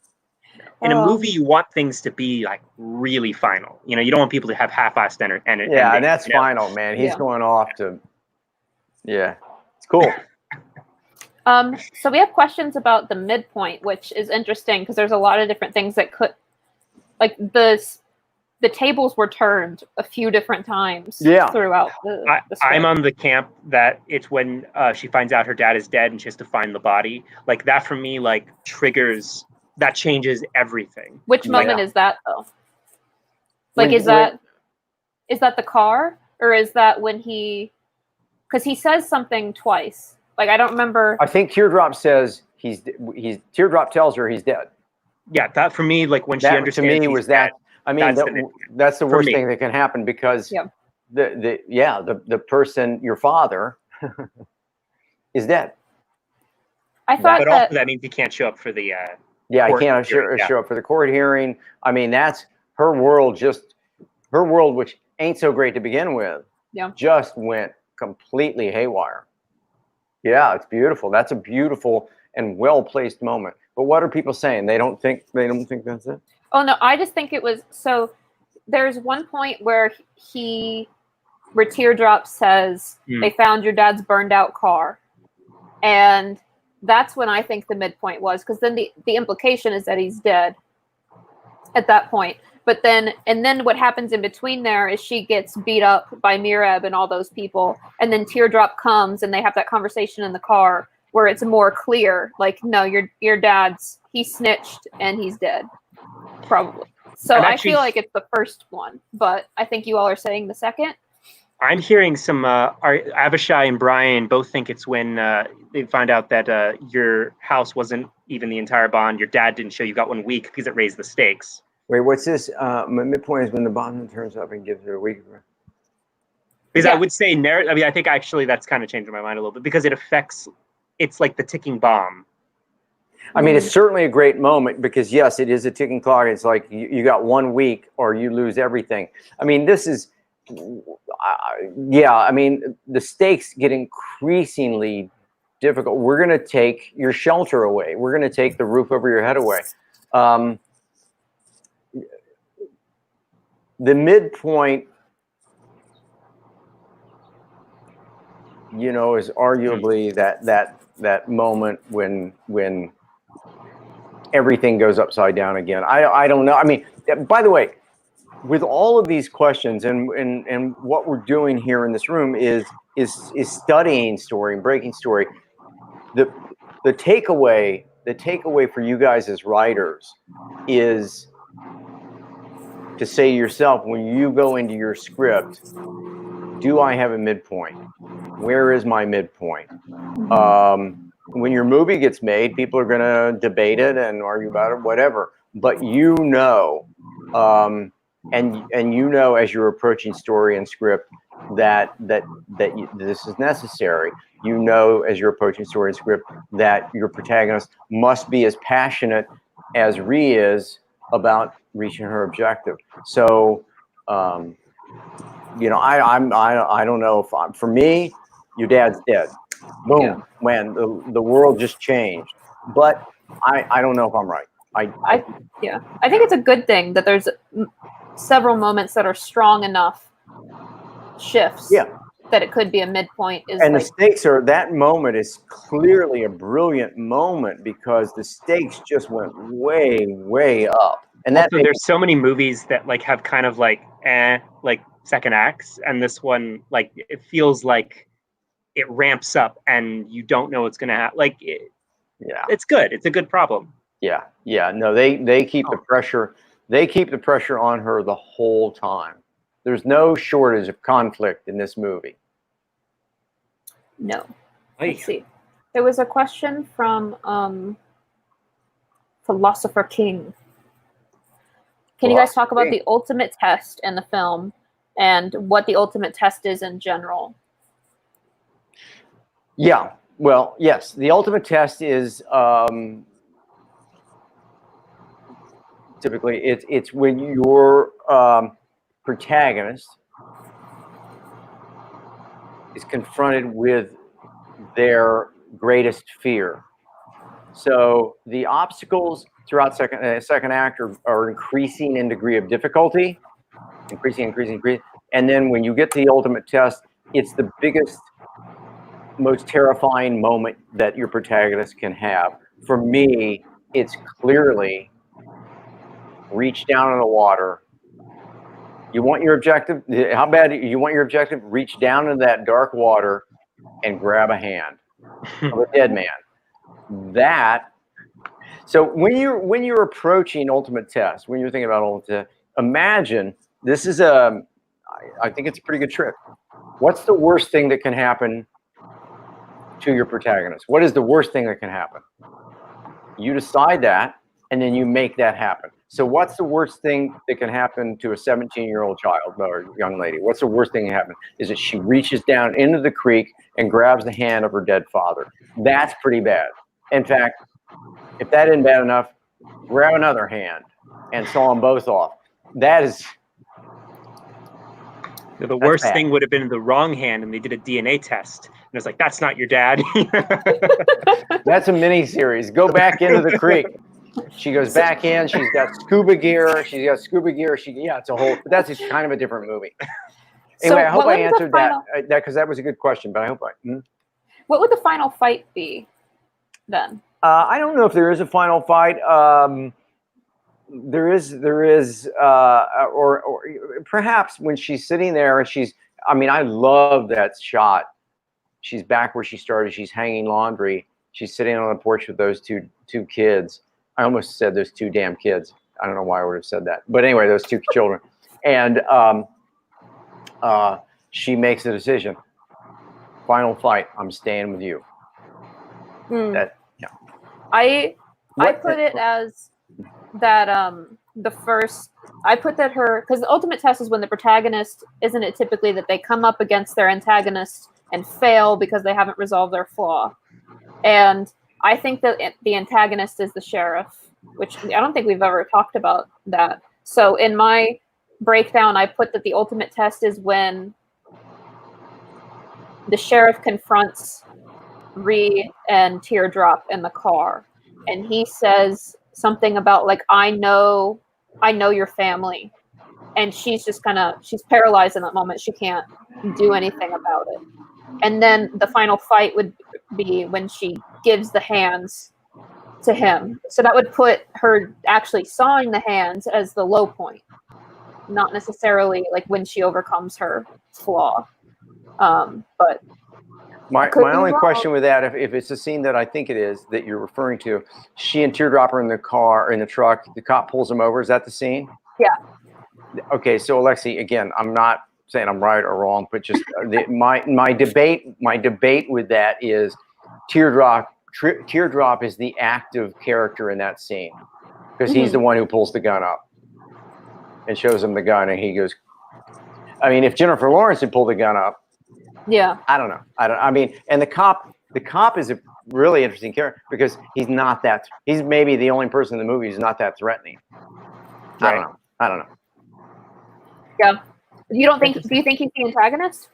In a movie, you want things to be like really final. You don't want people to have half-assed ending. Yeah, and that's final, man. He's going off to. Yeah, it's cool. So we have questions about the midpoint, which is interesting because there's a lot of different things that could, like the tables were turned a few different times throughout the script. I'm on the camp that it's when she finds out her dad is dead and she has to find the body. Like that for me, like triggers. That changes everything. Which moment is that though? Like, is that the car, or is that when because he says something twice? Like, I don't remember. I think Teardrop says Teardrop tells her he's dead. Yeah, that for me, like when she understands. To me, was that. I mean, that's the worst thing that can happen because the person, your father, is dead. I thought but also that means he can't show up for the. Yeah, I can't show up for the court hearing. I mean, that's her world. Her world, which ain't so great to begin with, just went completely haywire. Yeah, it's beautiful. That's a beautiful and well-placed moment. But what are people saying? They don't think that's it? Oh no, I just think it was. So there's one point where Teardrop says they found your dad's burned out car, and that's when I think the midpoint was, because then the implication is that he's dead at that point. But then what happens in between there is she gets beat up by Mirab and all those people, and then Teardrop comes and they have that conversation in the car where it's more clear, like, no, your dad's, he snitched and he's dead, probably. So I feel like it's the first one, but I think you all are saying the second. I'm hearing some Abishai and Brian both think it's when they find out that your house wasn't even the entire bond. Your dad didn't show you got 1 week because it raised the stakes. Wait, what's this? Midpoint is when the bondman turns up and gives her a week. Because I would say narrative. I mean, I think actually that's kind of changing my mind a little bit because it affects. It's like the ticking bomb. I mean, it's certainly a great moment because yes, it is a ticking clock. It's like you got 1 week or you lose everything. I mean, this is. I mean, the stakes get increasingly difficult. We're going to take your shelter away. We're going to take the roof over your head away. The midpoint, is arguably that moment when everything goes upside down again. I don't know. I mean, by the way, with all of these questions and what we're doing here in this room is studying story and breaking story. The takeaway for you guys as writers is to say to yourself, when you go into your script, do I have a midpoint? Where is my midpoint? When your movie gets made, people are going to debate it and argue about it, whatever. But you know, and you know, as you're approaching story and script, that this is necessary. You know, as you're approaching story and script, that your protagonist must be as passionate as Ree is about reaching her objective. So, you know, I don't know if for me, your dad's dead. Boom. Yeah. When the world just changed. But I don't know if I'm right. I think it's a good thing that there's several moments that are strong enough shifts. Yeah. That it could be a midpoint. And the stakes are, that moment is clearly a brilliant moment because the stakes just went way, way up. And also, there's so many movies that like have kind of like second acts, and this one, like, it feels like it ramps up and you don't know what's gonna happen. Like, it's good. It's a good problem. Yeah, yeah. No, they keep the pressure. They keep the pressure on her the whole time. There's no shortage of conflict in this movie. No. Let's see. There was a question from Philosopher King. Can you guys talk about the ultimate test in the film and what the ultimate test is in general? Yeah. Well, yes. The ultimate test is typically it's when your protagonist is confronted with their greatest fear. So the obstacles throughout second act are increasing in degree of difficulty, increasing. And then when you get to the ultimate test, it's the biggest, most terrifying moment that your protagonist can have. For me, it's clearly reach down in the water. You want your objective? How bad you want your objective? Reach down into that dark water and grab a hand of a dead man. That. So when you're approaching ultimate test, when you're thinking about ultimate test, imagine this is I think it's a pretty good trick. What's the worst thing that can happen to your protagonist? What is the worst thing that can happen? You decide that, and then you make that happen. So what's the worst thing that can happen to a 17-year-old child or young lady? What's the worst thing that can happen? Is that she reaches down into the creek and grabs the hand of her dead father. That's pretty bad. In fact, if that isn't bad enough, grab another hand and saw them both off. That is... The worst thing would have been the wrong hand, and they did a DNA test. And it's like, that's not your dad. That's a mini-series. Go back into the creek. She goes back in. She's got scuba gear. It's a whole. That's kind of a different movie. Anyway, I hope I answered that because that was a good question. But I hope What would the final fight be then? I don't know if there is a final fight. There is, or perhaps when she's sitting there and she's. I mean, I love that shot. She's back where she started. She's hanging laundry. She's sitting on the porch with those two kids. I almost said those two damn kids. I don't know why I would have said that. But anyway, those two children. And she makes a decision. Final fight. I'm staying with you. That, yeah. I put it as that I put that because the ultimate test is when the protagonist, isn't it typically that they come up against their antagonist and fail because they haven't resolved their flaw? And I think that the antagonist is the sheriff, which I don't think we've ever talked about that. So in my breakdown, I put that the ultimate test is when the sheriff confronts Ree and Teardrop in the car. And he says something about, like, I know your family. And she's just she's paralyzed in that moment. She can't do anything about it. And then the final fight would be when she gives the hands to him. So that would put her actually sawing the hands as the low point, not necessarily like when she overcomes her flaw. But my only question with that, if it's a scene that I think it is that you're referring to, she and Teardrop are in the car, in the truck. The cop pulls them over. Is that the scene? Yeah. Okay, so Alexie, again, I'm not saying I'm right or wrong, but just my debate with that is Teardrop is the active character in that scene, because he's the one who pulls the gun up and shows him the gun, and he goes. I mean, if Jennifer Lawrence had pulled the gun up, yeah, I don't know. I mean, and the cop is a really interesting character because he's not that. He's maybe the only person in the movie who's not that threatening. Right. I don't know. Yeah. Do you think he's the antagonist?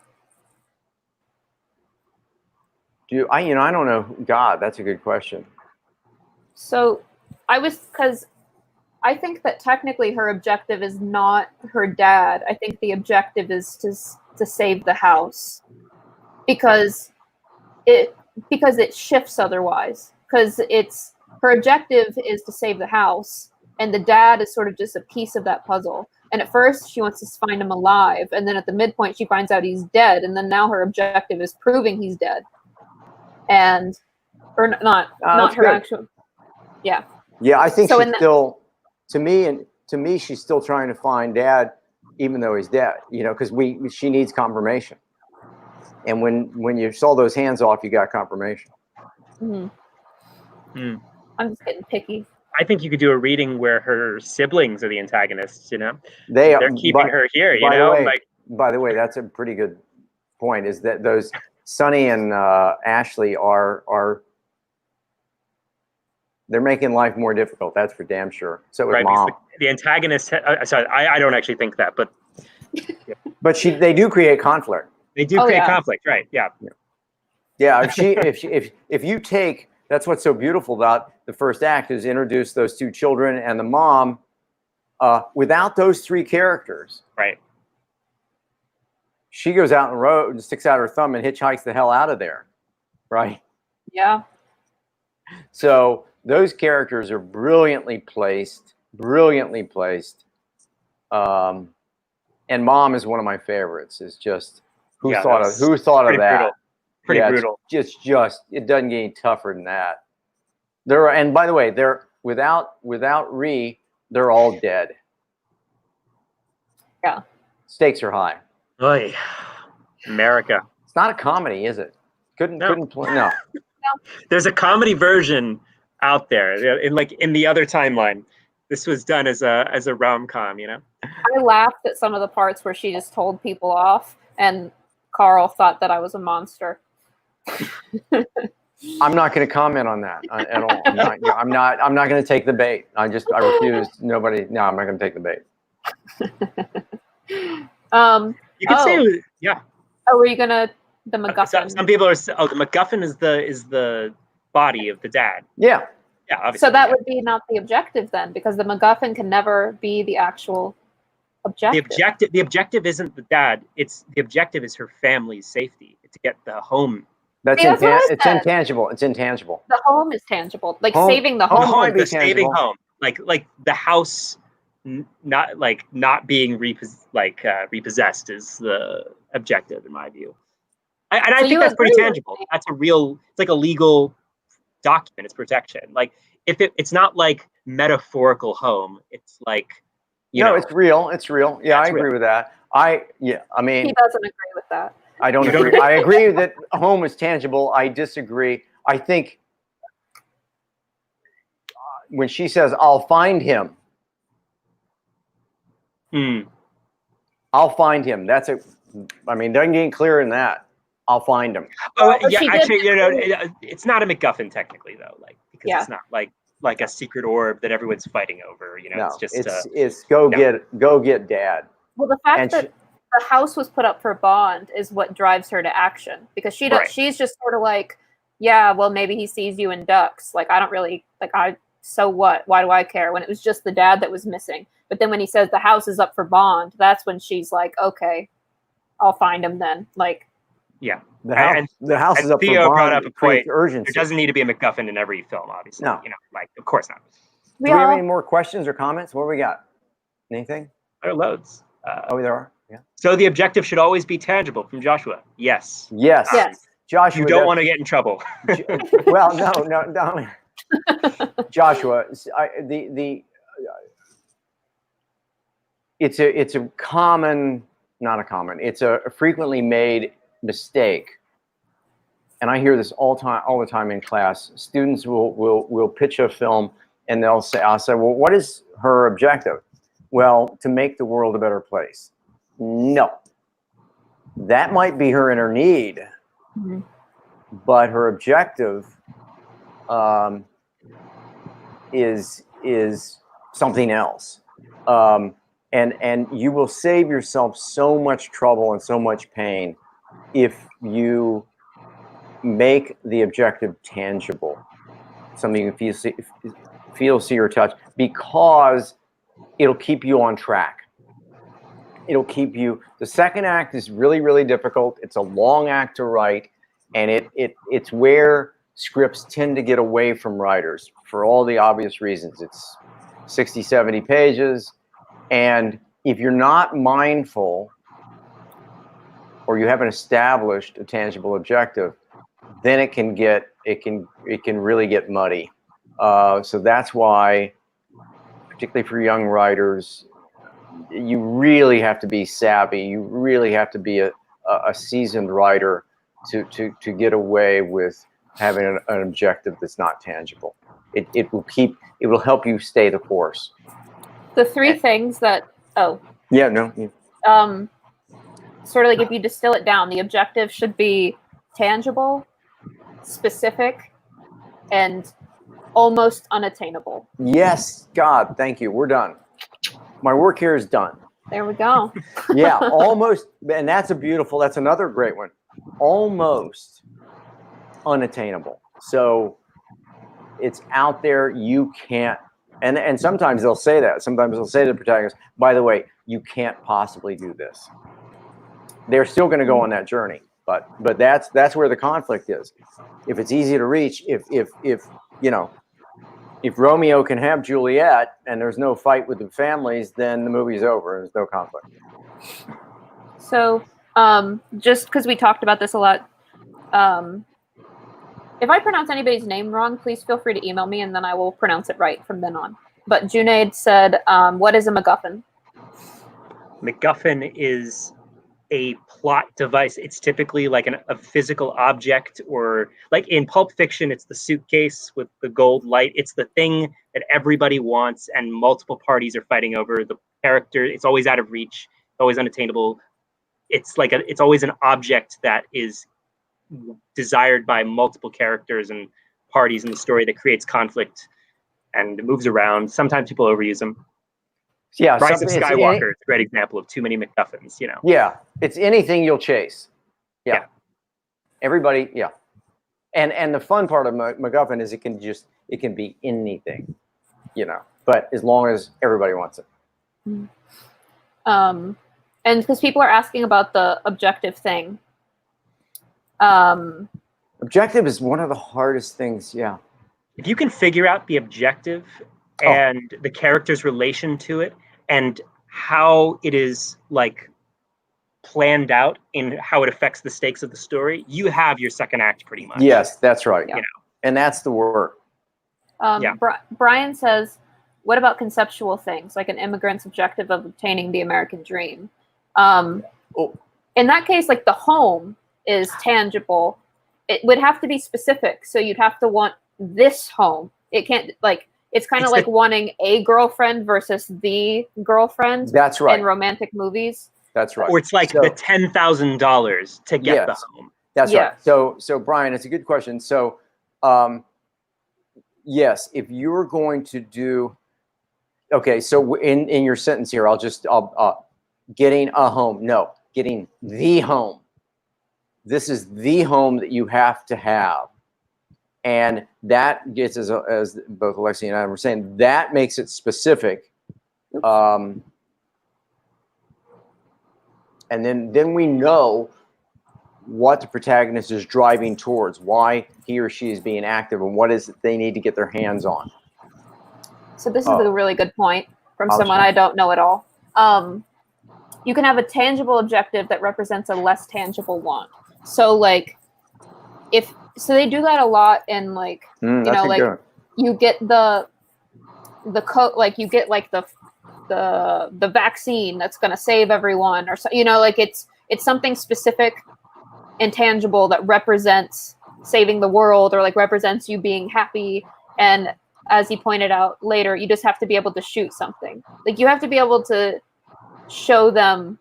I don't know. God, that's a good question. So because I think that technically her objective is not her dad. I think the objective is to save the house, because it shifts otherwise. Because her objective is to save the house, and the dad is sort of just a piece of that puzzle. And at first she wants to find him alive, and then at the midpoint she finds out he's dead, and then now her objective is proving he's dead. Or not her good. actual. Yeah. Yeah, I think she's still. To me, she's still trying to find dad, even though he's dead. Because she needs confirmation. And when you saw those hands off, you got confirmation. Mm-hmm. I'm just getting picky. I think you could do a reading where her siblings are the antagonists. They're keeping her here. By the way, that's a pretty good point. Is that those Sonny and Ashley are. They're making life more difficult. That's for damn sure. So is Mom. The antagonist. Sorry, I don't actually think that, but. But they do create conflict. They do create conflict, right? Yeah. Yeah. If you take, that's what's so beautiful about the first act is introduce those two children and the mom. Without those three characters, right? She goes out on the road and sticks out her thumb and hitchhikes the hell out of there, right? Yeah. So those characters are brilliantly placed. And Mom is one of my favorites. It's just who thought of that? Pretty brutal. It's just it doesn't get any tougher than that. And by the way, they're without Ree, they're all dead. Yeah. Stakes are high. Oy. America. It's not a comedy, is it? Couldn't play. No. There's a comedy version out there in the other timeline. This was done as a rom-com, I laughed at some of the parts where she just told people off, and Carl thought that I was a monster. I'm not going to comment on that at all. I'm not going to take the bait. I refuse. I'm not going to take the bait. You could say, yeah. Oh, were you gonna the MacGuffin? Some people are. Oh, the MacGuffin is the body of the dad. Yeah. Yeah. Obviously, so that would be not the objective then, because the MacGuffin can never be the actual objective. The objective isn't the dad. The objective is her family's safety, to get the home. It's intangible. It's intangible. The home is tangible, saving the home. Saving home, like the house, not being repossessed is the objective in my view. I think that's pretty tangible. That's it's like a legal document. It's protection. Like if it's not like metaphorical home, it's like it's real. It's real. Yeah, I agree with that. I mean, he doesn't agree with that. I don't agree. I agree that home is tangible. I disagree. I think when she says, "I'll find him," I'll find him. Doesn't get any clearer than that. I'll find him. Oh yeah, actually, it's not a MacGuffin technically though, because it's not like a secret orb that everyone's fighting over. No, it's just it's go get dad. Well, the fact that the house was put up for bond is what drives her to action, because she's just sort of like, yeah, well, maybe he sees you in ducks. Like, I don't really so what? Why do I care? When it was just the dad that was missing. But then when he says the house is up for bond, that's when she's like, okay, I'll find him then. Like, yeah, the house is up for bond. Theo brought up a point. Urgency. There doesn't need to be a MacGuffin in every film, obviously. No, of course not. Do we have any more questions or comments? What do we got? Anything? There are loads. There are. Yeah. So the objective should always be tangible, from Joshua. Yes. Joshua, you don't want to get in trouble. Well, no. Joshua, it's a common, not a common, it's a frequently made mistake. And I hear this all the time in class. Students will pitch a film and I'll say, well, what is her objective? Well, to make the world a better place. No, that might be her inner need, but her objective is something else. And you will save yourself so much trouble and so much pain if you make the objective tangible, something you feel, see, or touch, because it'll keep you on track. It'll keep you. The second act is really, really difficult. It's a long act to write, and it's where scripts tend to get away from writers for all the obvious reasons. It's 60, 70 pages, and if you're not mindful or you haven't established a tangible objective, then it can really get muddy. So that's why, particularly for young writers, you really have to be savvy. You really have to be a seasoned writer to get away with having an objective that's not tangible. It will help you stay the course. The three things that sort of like if you distill it down, the objective should be tangible, specific, and almost unattainable. Yes, God, thank you. We're done. My work here is done. There we go. Yeah, almost, and that's another great one. Almost unattainable. So it's out there, you can't, and sometimes they'll say that. Sometimes they'll say to the protagonist, by the way, you can't possibly do this. They're still going to go on that journey, but that's where the conflict is. If it's easy to reach, if Romeo can have Juliet and there's no fight with the families, then the movie's over. There's no conflict. So, just because we talked about this a lot, if I pronounce anybody's name wrong, please feel free to email me and then I will pronounce it right from then on. But Junaid said, what is a MacGuffin? MacGuffin is a plot device. It's typically like a physical object, or like in Pulp Fiction, it's the suitcase with the gold light. It's the thing that everybody wants and multiple parties are fighting over. The character, it's always out of reach, always unattainable. It's like it's always an object that is desired by multiple characters and parties in the story that creates conflict and moves around. Sometimes people overuse them. Yeah, Rise of Skywalker is a great example of too many MacGuffins, Yeah, it's anything you'll chase. Yeah. Everybody, yeah. And the fun part of MacGuffin is it can be anything, but as long as everybody wants it. And because people are asking about the objective thing. Objective is one of the hardest things, yeah. If you can figure out the objective and the character's relation to it and how it is like planned out in how it affects the stakes of the story, you have your second act pretty much. Yes, that's right. And that's the work. Brian says, what about conceptual things like an immigrant's objective of obtaining the American dream? In that case, like the home is tangible. It would have to be specific. So you'd have to want this home. It can't it's kind of like wanting a girlfriend versus the girlfriend. That's right. In romantic movies. That's right. Or it's like the $10,000 to get the home. That's right. So Brian, it's a good question. So, yes, if you're going to do, so in your sentence here, I'll getting a home. No, getting the home. This is the home that you have to have. And that gets, as both Alexie and I were saying, that makes it specific. And then we know what the protagonist is driving towards, why he or she is being active, and what is it they need to get their hands on. So this is a really good point from someone I don't know at all. You can have a tangible objective that represents a less tangible want. So they do that a lot in you get the coat, you get the the vaccine that's going to save everyone, or so, you know, like it's something specific and tangible that represents saving the world, or like represents you being happy. And as he pointed out later, you just have to be able to shoot something. Like you have to be able to show them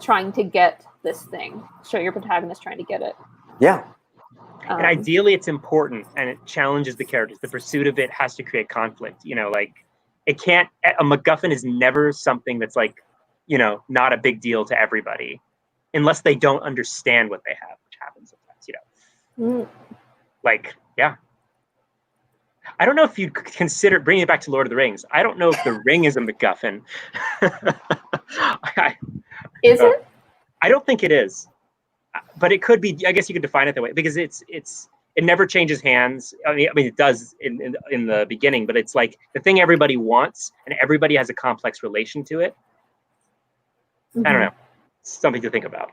trying to get this thing, show your protagonist trying to get it. Yeah. And ideally it's important and it challenges the characters. The pursuit of it has to create conflict, you know, like it can't, a MacGuffin is never something that's like, you know, not a big deal to everybody unless they don't understand what they have, which happens sometimes, you know. Like, yeah. I don't know if you'd consider bringing it back to Lord of the Rings. I don't know if the ring is a MacGuffin. Is it? I don't think it is, but it could be. I guess you could define it that way because it never changes hands. I mean it does in the beginning, but it's like the thing everybody wants, and everybody has a complex relation to it. I don't know. Something to think about.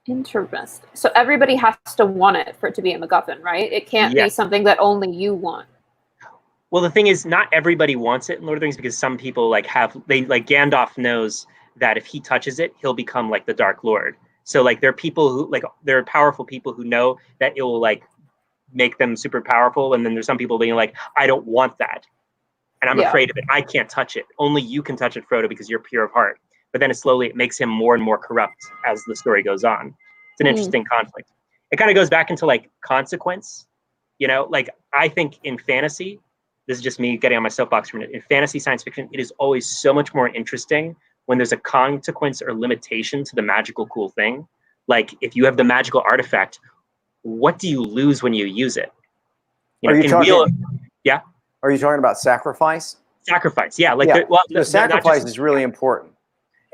Interesting. So everybody has to want it for it to be a MacGuffin, right? It can't be something that only you want. Well, the thing is, not everybody wants it in Lord of the Rings because some people like Gandalf knows that if he touches it, he'll become like the Dark Lord. So like there are people who there are powerful people who know that it will like make them super powerful, and then there's some people being like, I don't want that, and I'm afraid of it. I can't touch it. Only you can touch it, Frodo, because you're pure of heart. But then it makes him more and more corrupt as the story goes on. It's an interesting conflict. It kind of goes back into like consequence, you know, like I think in fantasy, this is just me getting on my soapbox for a minute. In fantasy science fiction, it is always so much more interesting when there's a consequence or limitation to the magical cool thing. Like if you have the magical artifact, what do you lose when you use it? You know, Are you talking about sacrifice? Sacrifice, yeah. Like the sacrifice is really important.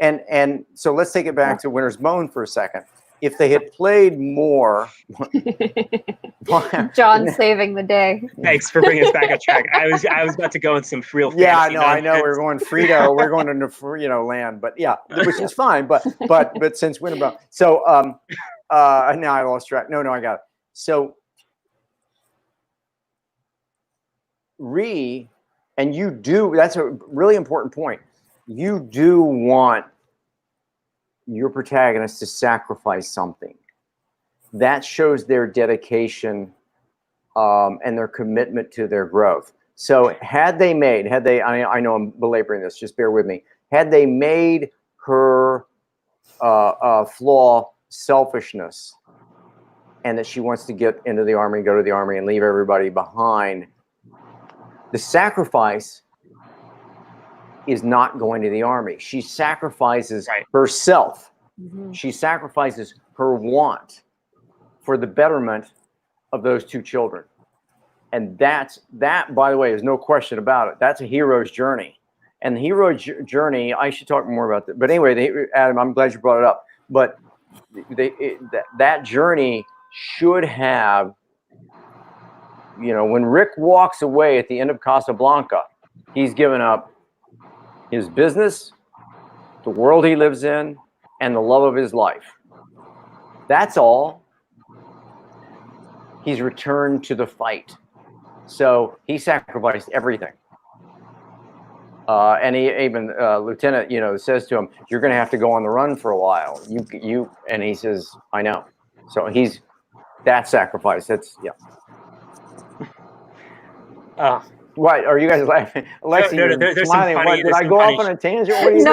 And so let's take it back to Winter's Bone for a second. If they had played more, John saving the day. Thanks for bringing us back on track. I was about to go in some real fantasy. Yeah, I know. We're going Frito. We're going into land, but yeah, which is fine. But since Winter Bone, so now I lost track. No, I got it. So and you do. That's a really important point. You do want your protagonist to sacrifice something. That shows their dedication and their commitment to their growth. So I know I'm belaboring this, just bear with me. Had they made her flaw selfishness, and that she wants to get into the army, go to the army and leave everybody behind, the sacrifice is not going to the army. She sacrifices herself. She sacrifices her want for the betterment of those two children. And that, by the way, is no question about it. That's a hero's journey. And the hero's journey, I should talk more about that. But anyway, Adam, I'm glad you brought it up. But that journey should have, you know, when Rick walks away at the end of Casablanca, he's given up his business, the world he lives in, and the love of his life. That's all. He's returned to the fight. So he sacrificed everything. And he even Lieutenant, says to him, "You're going to have to go on the run for a while." And he says, "I know." So that sacrifice. That's What are you guys laughing? Alexie, no, there's smiling. some funny. Did I go off on a tangent? What are you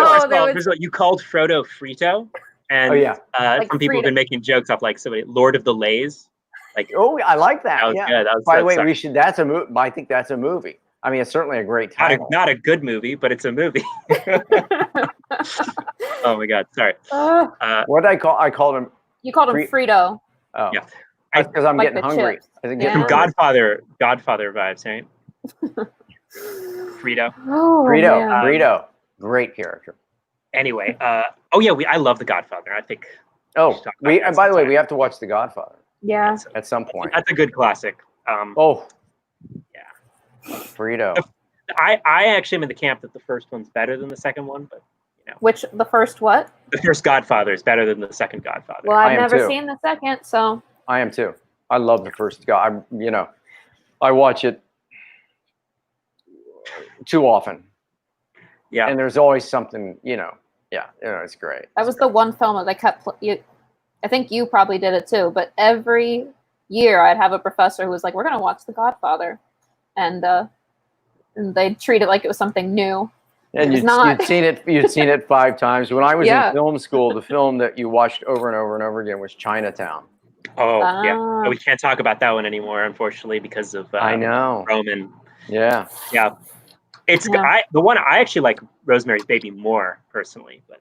doing? You called Frodo Frito, and like some people have been making jokes off like somebody Lord of the Lays. Like, I like that. That was good. That was By the way, we should. That's a movie. I think that's a movie. I mean, it's certainly a great title. Not a good movie, but it's a movie. Oh my God! Sorry. What did I call? I called him. You called him Frito. Oh, yeah. Because I'm getting hungry. Godfather vibes, right? Frito. Frito. Great character. Anyway, I love The Godfather. I think. And by the way, we have to watch The Godfather. Yeah. At some point. That's a good classic. Frito. I actually am in the camp that the first one's better than the second one, but Which the first what? The first Godfather is better than the second Godfather. Well, I've never seen the second, so. I am too. I love the first I watch it too often. Yeah. And there's always something, it's great. That was the one film that I kept. I think you probably did it too, but every year I'd have a professor who was like, "We're gonna watch The Godfather," and they'd treat it like it was something new. And you'd seen it 5 times. When I was in film school, the film that you watched over and over and over again was Chinatown. Oh, yeah. But we can't talk about that one anymore, unfortunately, because of I know. Roman. Yeah. Yeah. It's the one I actually like Rosemary's Baby more personally, but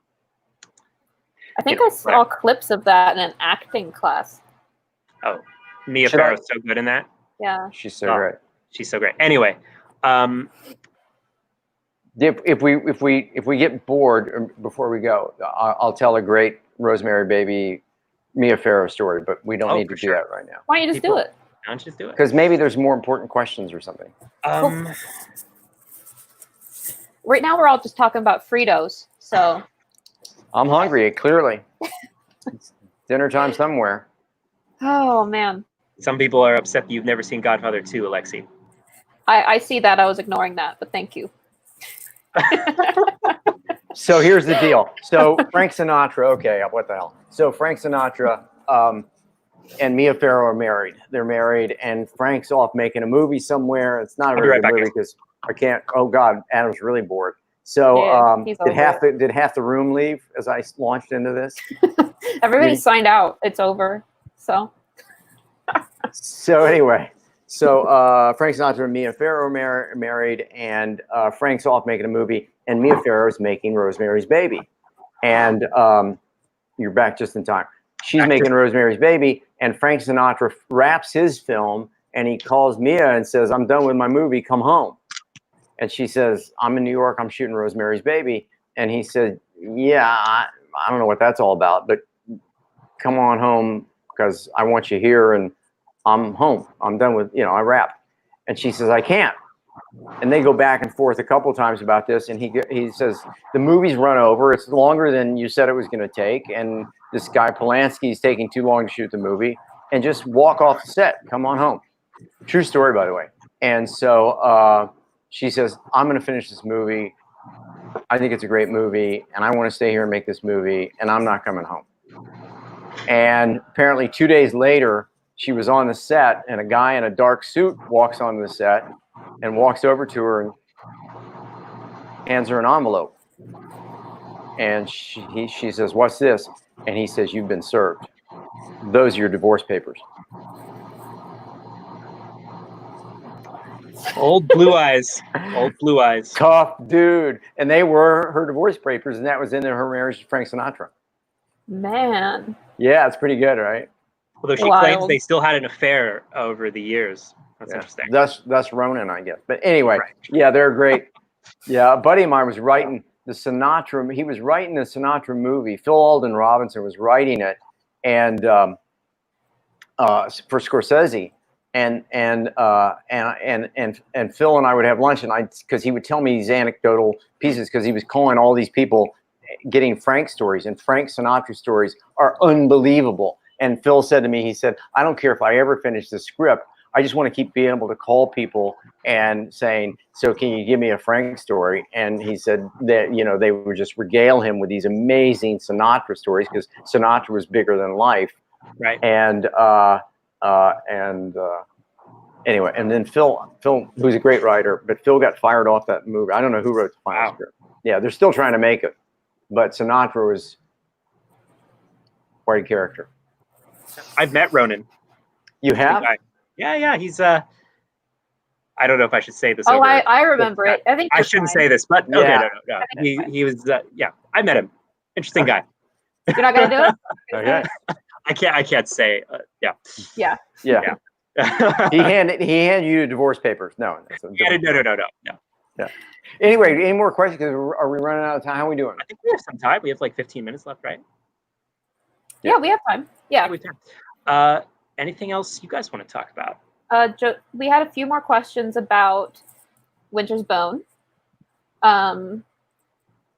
I think I saw clips of that in an acting class. Oh, Mia Farrow's so good in that. Yeah. She's so great. She's so great. Anyway, if we get bored before we go, I'll tell a great Rosemary Baby Mia Farrow story, but we don't need to do that right now. Why don't you just do it? Why don't you just do it? Because maybe there's more important questions or something. Right now we're all just talking about Fritos, so. I'm hungry, clearly. It's dinner time somewhere. Oh, man. Some people are upset that you've never seen Godfather 2, Alexie. I see that. I was ignoring that, but thank you. So here's the deal. So Frank Sinatra, okay, what the hell? So Frank Sinatra and Mia Farrow are married. They're married, and Frank's off making a movie somewhere. It's not a very good movie because I can't. Oh God, Adam's really bored. So did half the room leave as I launched into this? Everybody signed out. It's over. So. So anyway. So Frank Sinatra and Mia Farrow are married, and Frank's off making a movie, and Mia Farrow's making Rosemary's Baby. And you're back just in time. She's making Rosemary's Baby, and Frank Sinatra wraps his film, and he calls Mia and says, "I'm done with my movie, come home." And she says, "I'm in New York, I'm shooting Rosemary's Baby." And he said, "Yeah, I don't know what that's all about, but come on home because I want you here, and I'm home. I'm done with, I wrapped." And she says, "I can't." And they go back and forth a couple of times about this. And he says, "The movie's run over. It's longer than you said it was going to take. And this guy Polanski's taking too long to shoot the movie. And just walk off the set. Come on home." True story, by the way. And so she says, "I'm going to finish this movie. I think it's a great movie. And I want to stay here and make this movie. And I'm not coming home." And apparently 2 days later, she was on the set, and a guy in a dark suit walks on the set and walks over to her and hands her an envelope. And she says, "What's this?" And he says, "You've been served. Those are your divorce papers." Old blue eyes. Old blue eyes. Tough dude. And they were her divorce papers, and that was in her marriage to Frank Sinatra. Man. Yeah, it's pretty good, right? Although she claims they still had an affair over the years. That's interesting. That's Ronan, I guess. But anyway, yeah, they're great. Yeah, a buddy of mine was writing the Sinatra. He was writing the Sinatra movie. Phil Alden Robinson was writing it, and for Scorsese. And Phil and I would have lunch, and because he would tell me these anecdotal pieces, because he was calling all these people, getting Frank stories, and Frank Sinatra stories are unbelievable. And Phil said to me, he said, "I don't care if I ever finish the script. I just want to keep being able to call people and saying, 'So can you give me a Frank story?'" And he said that, they would just regale him with these amazing Sinatra stories, because Sinatra was bigger than life. Right. And anyway, and then Phil, who's a great writer, but Phil got fired off that movie. I don't know who wrote the final script. Yeah, they're still trying to make it. But Sinatra was quite a character. I've met Ronan. You have? Yeah. He's I don't know if I should say this. Oh, I remember it. I think I shouldn't say this, but okay, no. He was I met him. Interesting guy. You're not gonna do it? Okay. I can't say. Yeah. He handed you the divorce papers. No. No. Yeah. Anyway, any more questions? Because are we running out of time? How are we doing? I think we have some time. We have like 15 minutes left, right? Yeah, we have time. Yeah. Anything else you guys want to talk about? We had a few more questions about Winter's Bone.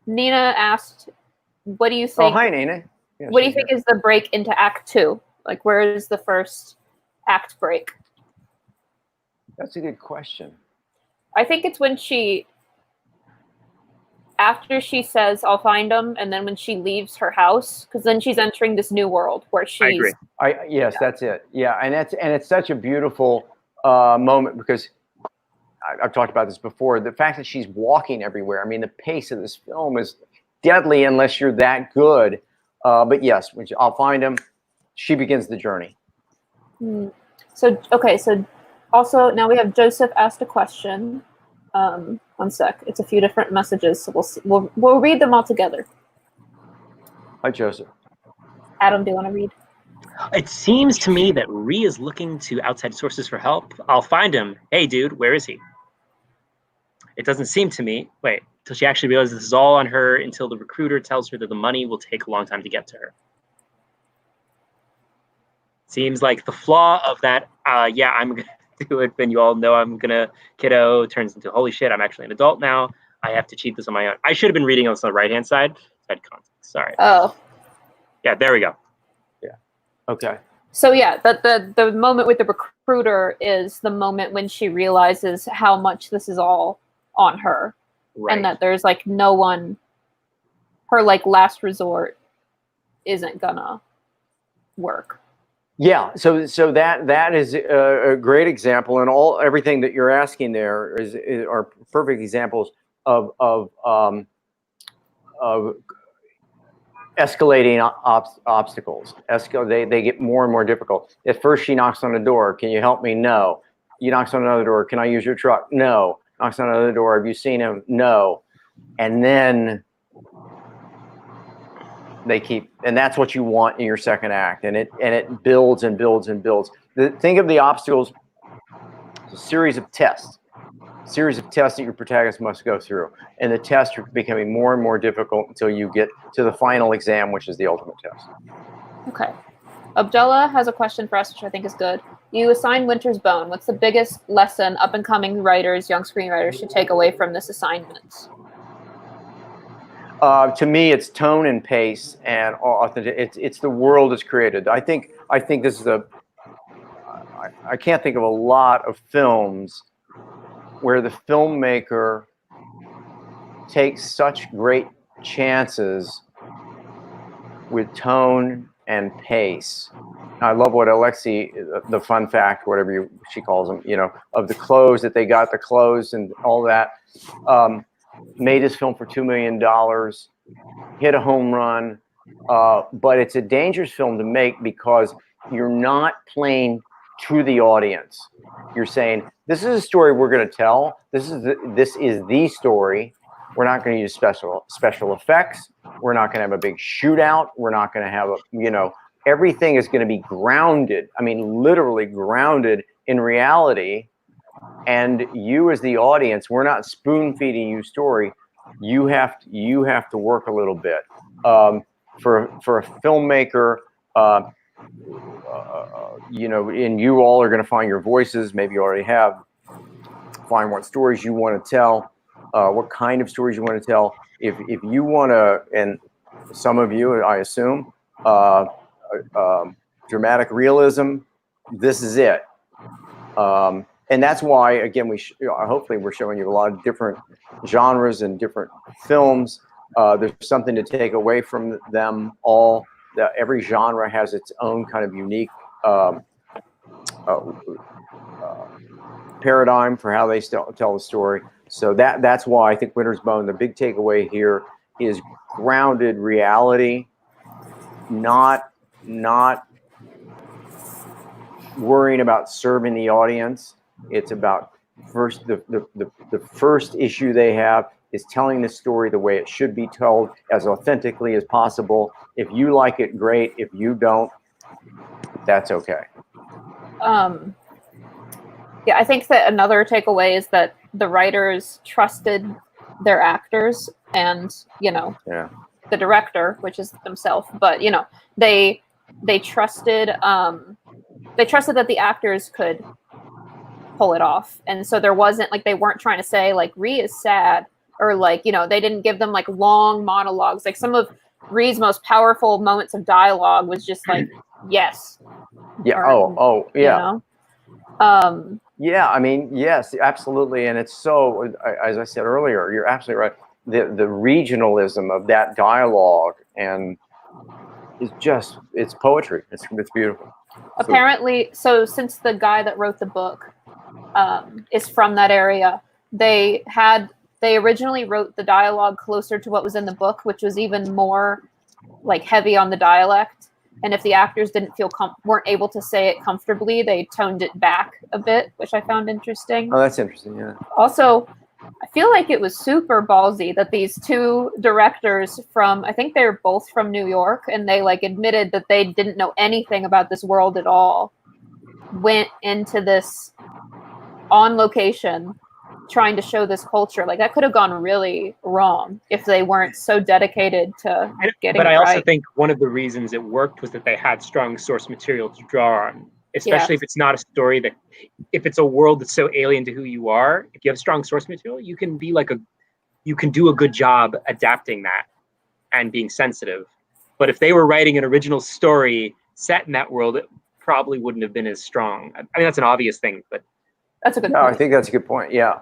Nina asked, "What do you think?" Oh, hi, Nina. Yeah, what do you think is the break into Act 2? Like, where is the first act break? That's a good question. I think it's when after she says I'll find him, and then when she leaves her house, because then she's entering this new world where she's. Yes, that's it. Yeah, and it's such a beautiful moment, because I've talked about this before. The fact that she's walking everywhere. I mean, the pace of this film is deadly unless you're that good. But yes, I'll find him. She begins the journey. So okay, so also now we have Joseph asked a question. One sec. It's a few different messages, so we'll see. We'll read them all together. Hi, Joseph. Adam, do you want to read? It seems to me that Rhee is looking to outside sources for help. I'll find him. Hey, dude, where is he? It doesn't seem to me. Wait, till she actually realizes this is all on her, until the recruiter tells her that the money will take a long time to get to her. Seems like the flaw of that, yeah, I'm going to do it, and you all know I'm going to, kiddo, turns into, holy shit, I'm actually an adult now. I have to cheat this on my own. I should have been reading on the right-hand side. Had context. Sorry. Oh. Yeah, there we go. Yeah. Okay. So yeah, the moment with the recruiter is the moment when she realizes how much this is all on her. Right. And that there's like no one, her like last resort isn't gonna work. Yeah, so that is a great example, and everything that you're asking there are perfect examples of escalating obstacles. They get more and more difficult. At first, she knocks on the door. Can you help me? No. You knocks on another door. Can I use your truck? No. Knocks on another door. Have you seen him? No. And then they keep, and that's what you want in your second act, and it builds and builds and builds. Think of the obstacles as a series of tests that your protagonist must go through, and the tests are becoming more and more difficult until you get to the final exam, which is the ultimate test. Okay. Abdullah has a question for us, which I think is good. You assign Winter's Bone. What's the biggest lesson up-and-coming writers, young screenwriters, should take away from this assignment? To me, it's tone and pace and authentic. It's the world is created. I think this is I can't think of a lot of films where the filmmaker takes such great chances with tone and pace. I love what Alexie, the fun fact, whatever she calls them, of the clothes that they got, the clothes and all that. Made his film for $2 million, hit a home run, but it's a dangerous film to make because you're not playing to the audience. You're saying, this is a story we're going to tell. This is the story. We're not going to use special effects. We're not going to have a big shootout. We're not going to have everything is going to be grounded. I mean, literally grounded in reality. And you as the audience, we're not spoon feeding you story. You have to work a little bit. For a filmmaker, and you all are going to find your voices. Maybe you already have. Find what stories you want to tell, what kind of stories you want to tell. If you want to, and some of you, I assume, dramatic realism, this is it. And that's why, again, hopefully we're showing you a lot of different genres and different films. There's something to take away from them all. Every genre has its own kind of unique paradigm for how they tell the story. So that's why I think Winter's Bone, the big takeaway here is grounded reality, not worrying about serving the audience. It's about the first issue they have is telling the story the way it should be told, as authentically as possible. If you like it, great. If you don't, that's okay. Yeah, I think that another takeaway is that the writers trusted their actors and, the director, which is themselves, but, they trusted that the actors could pull it off. And so there wasn't they weren't trying to say Rhee is sad, or they didn't give them long monologues. Some of Rhee's most powerful moments of dialogue was just yes. Yeah. Or, yeah. Yeah, I mean, yes, absolutely. And it's so, as I said earlier, you're absolutely right. regionalism of that dialogue, and it's poetry. It's beautiful. Apparently, so since the guy that wrote the book is from that area, they originally wrote the dialogue closer to what was in the book, which was even more like heavy on the dialect. And if the actors didn't feel weren't able to say it comfortably, they toned it back a bit, which I found interesting. Oh, that's interesting. Yeah. Also, I feel like it was super ballsy that these two directors I think they were both from New York, and they like admitted that they didn't know anything about this world at all, went into this on location trying to show this culture. Like that could have gone really wrong if they weren't so dedicated to getting it right. But I also think one of the reasons it worked was that they had strong source material to draw on, especially if it's not a story if it's a world that's so alien to who you are. If you have strong source material, you can do a good job adapting that and being sensitive. But if they were writing an original story set in that world, it probably wouldn't have been as strong. I mean, that's an obvious thing, but that's a good point. I think that's a good point. Yeah.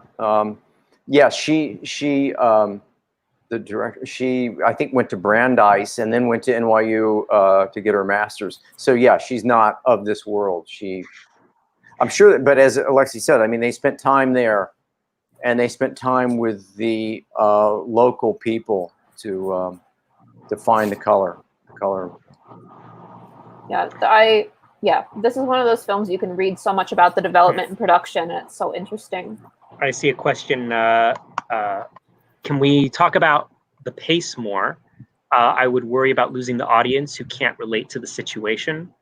The director, I think went to Brandeis and then went to NYU to get her master's. So yeah, she's not of this world. I'm sure, but as Alexie said, I mean, they spent time there, and they spent time with the local people to find the color. Yeah, this is one of those films you can read so much about the development and production, and it's so interesting. I see a question. Can we talk about the pace more? I would worry about losing the audience who can't relate to the situation.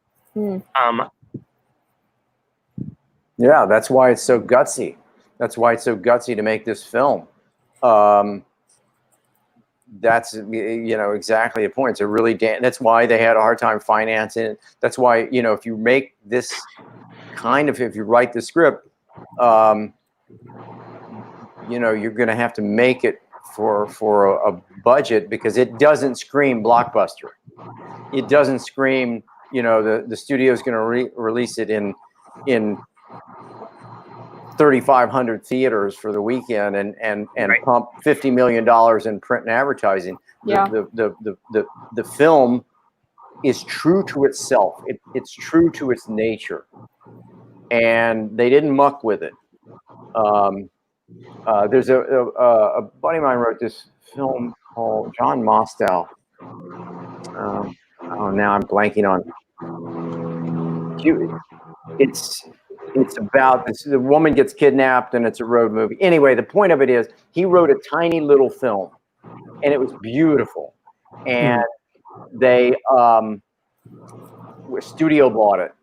Yeah, that's why it's so gutsy. That's why it's so gutsy to make this film. That's exactly the point. It's a really that's why they had a hard time financing it. That's why if you make this if you write the script, you're going to have to make it for a budget, because it doesn't scream blockbuster. It doesn't scream the studio's going to release it in 3,500 theaters for the weekend and right. Pump $50 million in print and advertising. Yeah. The film is true to itself. It's true to its nature, and they didn't muck with it. There's a buddy of mine wrote this film called John Mostow. Now I'm blanking on. It's about this. The woman gets kidnapped, and it's a road movie. Anyway, the point of it is he wrote a tiny little film, and it was beautiful. And they studio bought it,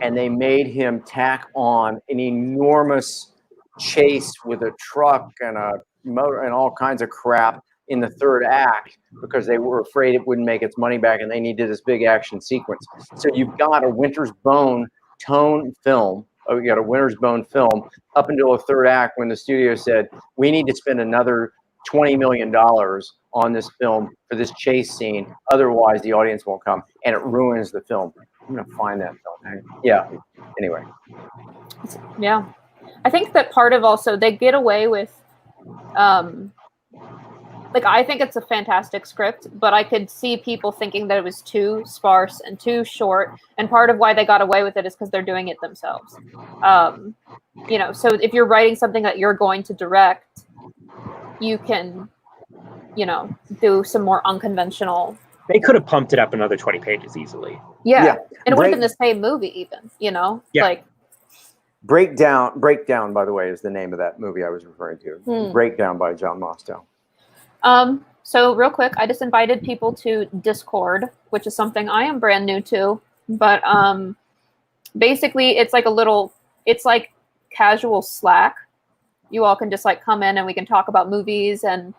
and they made him tack on an enormous chase with a truck and a motor and all kinds of crap in the third act, because they were afraid it wouldn't make its money back, and they needed this big action sequence. So you've got a Winter's Bone tone film. You got a Winter's Bone film up until the third act, when the studio said, we need to spend another $20 million on this film for this chase scene, otherwise the audience won't come, and it ruins the film. I'm gonna find that film. Yeah. Anyway. Yeah, I think that part of also they get away with, I think it's a fantastic script, but I could see people thinking that it was too sparse and too short. And part of why they got away with it is because they're doing it themselves. So if you're writing something that you're going to direct, you can, do some more unconventional. They could have pumped it up another 20 pages easily. Yeah. And it would have been the same movie even, Yeah. Breakdown, by the way, is the name of that movie I was referring to. Breakdown by John Mostow. So real quick, I just invited people to Discord, which is something I am brand new to, but basically it's like casual Slack. You all can just come in and we can talk about movies and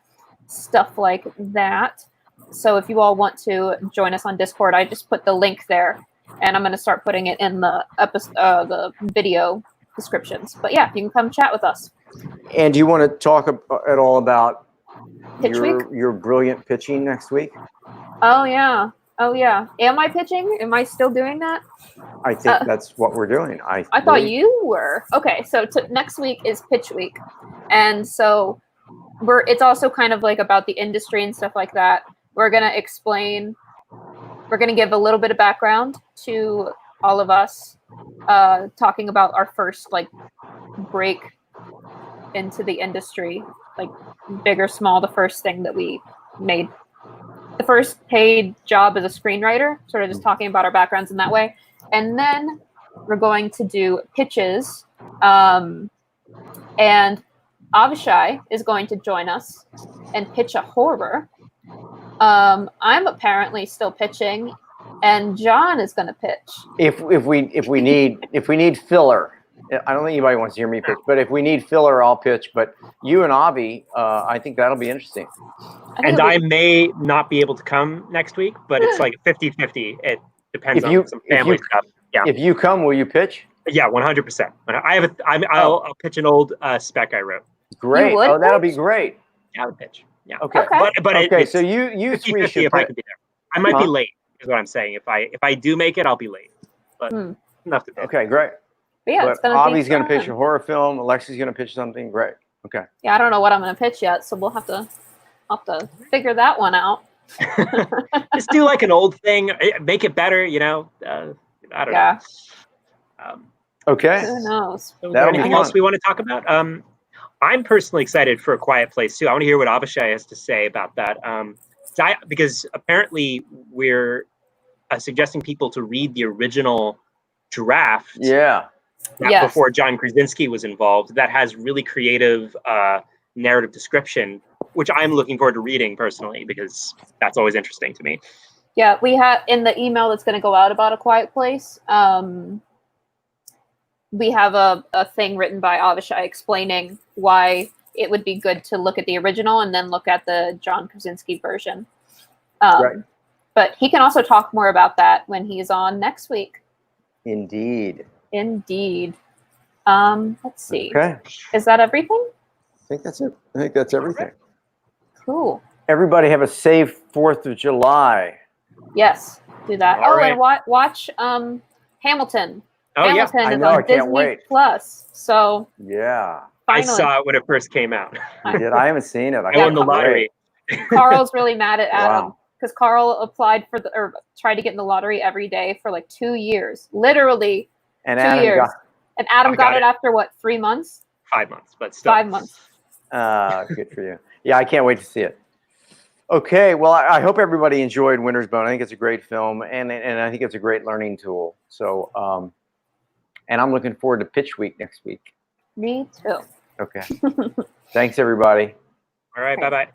stuff like that. So if you all want to join us on Discord, I just put the link there, and I'm going to start putting it in the the video descriptions. But yeah, you can come chat with us. And do you want to talk at all about your brilliant pitching next week? Oh yeah. Am I pitching? Am I still doing that? I think that's what we're doing. I thought you were. Okay, so next week is pitch week, and so it's also kind of like about the industry and stuff like that. We're gonna give a little bit of background to all of us, talking about our first like break into the industry, like big or small, the first thing that we made, the first paid job as a screenwriter, sort of just talking about our backgrounds in that way. And then we're going to do pitches, and Avishai is going to join us and pitch a horror. I'm apparently still pitching, and John is going to pitch. If we need filler, I don't think anybody wants to hear me pitch, but if we need filler, I'll pitch. But you and Avi, I think that'll be interesting. And I may not be able to come next week, but it's like 50-50. It depends on some family stuff. Yeah. If you come, will you pitch? Yeah, 100%. I'll pitch an old spec I wrote. Great. Oh, that'll be great. Yeah, I would pitch. Yeah. Okay. But okay. So you three should. If I can be there, I might be late. Is what I'm saying. If I do make it, I'll be late. But enough to pitch. Okay, great. But yeah, but Avi's going to pitch a horror film. Alexie's going to pitch something. Great. Okay. Yeah, I don't know what I'm going to pitch yet, so we'll have to figure that one out. Just do like an old thing. Make it better. I don't know. Okay. Who knows? So anything else we want to talk about? I'm personally excited for A Quiet Place too. I want to hear what Avishai has to say about that. Because apparently we're suggesting people to read the original draft. Yeah. Before John Krasinski was involved, that has really creative narrative description, which I'm looking forward to reading personally because that's always interesting to me. Yeah, we have in the email that's going to go out about A Quiet Place. We have a thing written by Avishai explaining why it would be good to look at the original and then look at the John Krasinski version. Right. But he can also talk more about that when he's on next week. Indeed. Let's see. Okay. Is that everything? I think that's it. I think that's everything. Cool. Everybody have a safe 4th of July. Yes, do that. All right. And watch Hamilton. Oh, Hamilton yeah. is I know, on I can't Disney wait. Plus. So yeah. finally. I saw it when it first came out. You did? I haven't seen it. I won the lottery. Carl's really mad at Adam. Wow. Because Carl applied or tried to get in the lottery every day for like 2 years, literally. And 2 years. And Adam got it after what, 3 months? 5 months, but still. 5 months. Good for you. Yeah, I can't wait to see it. Okay, well, I hope everybody enjoyed Winter's Bone. I think it's a great film, and I think it's a great learning tool. So, and I'm looking forward to Pitch Week next week. Me too. Okay. Thanks, everybody. All right, bye-bye.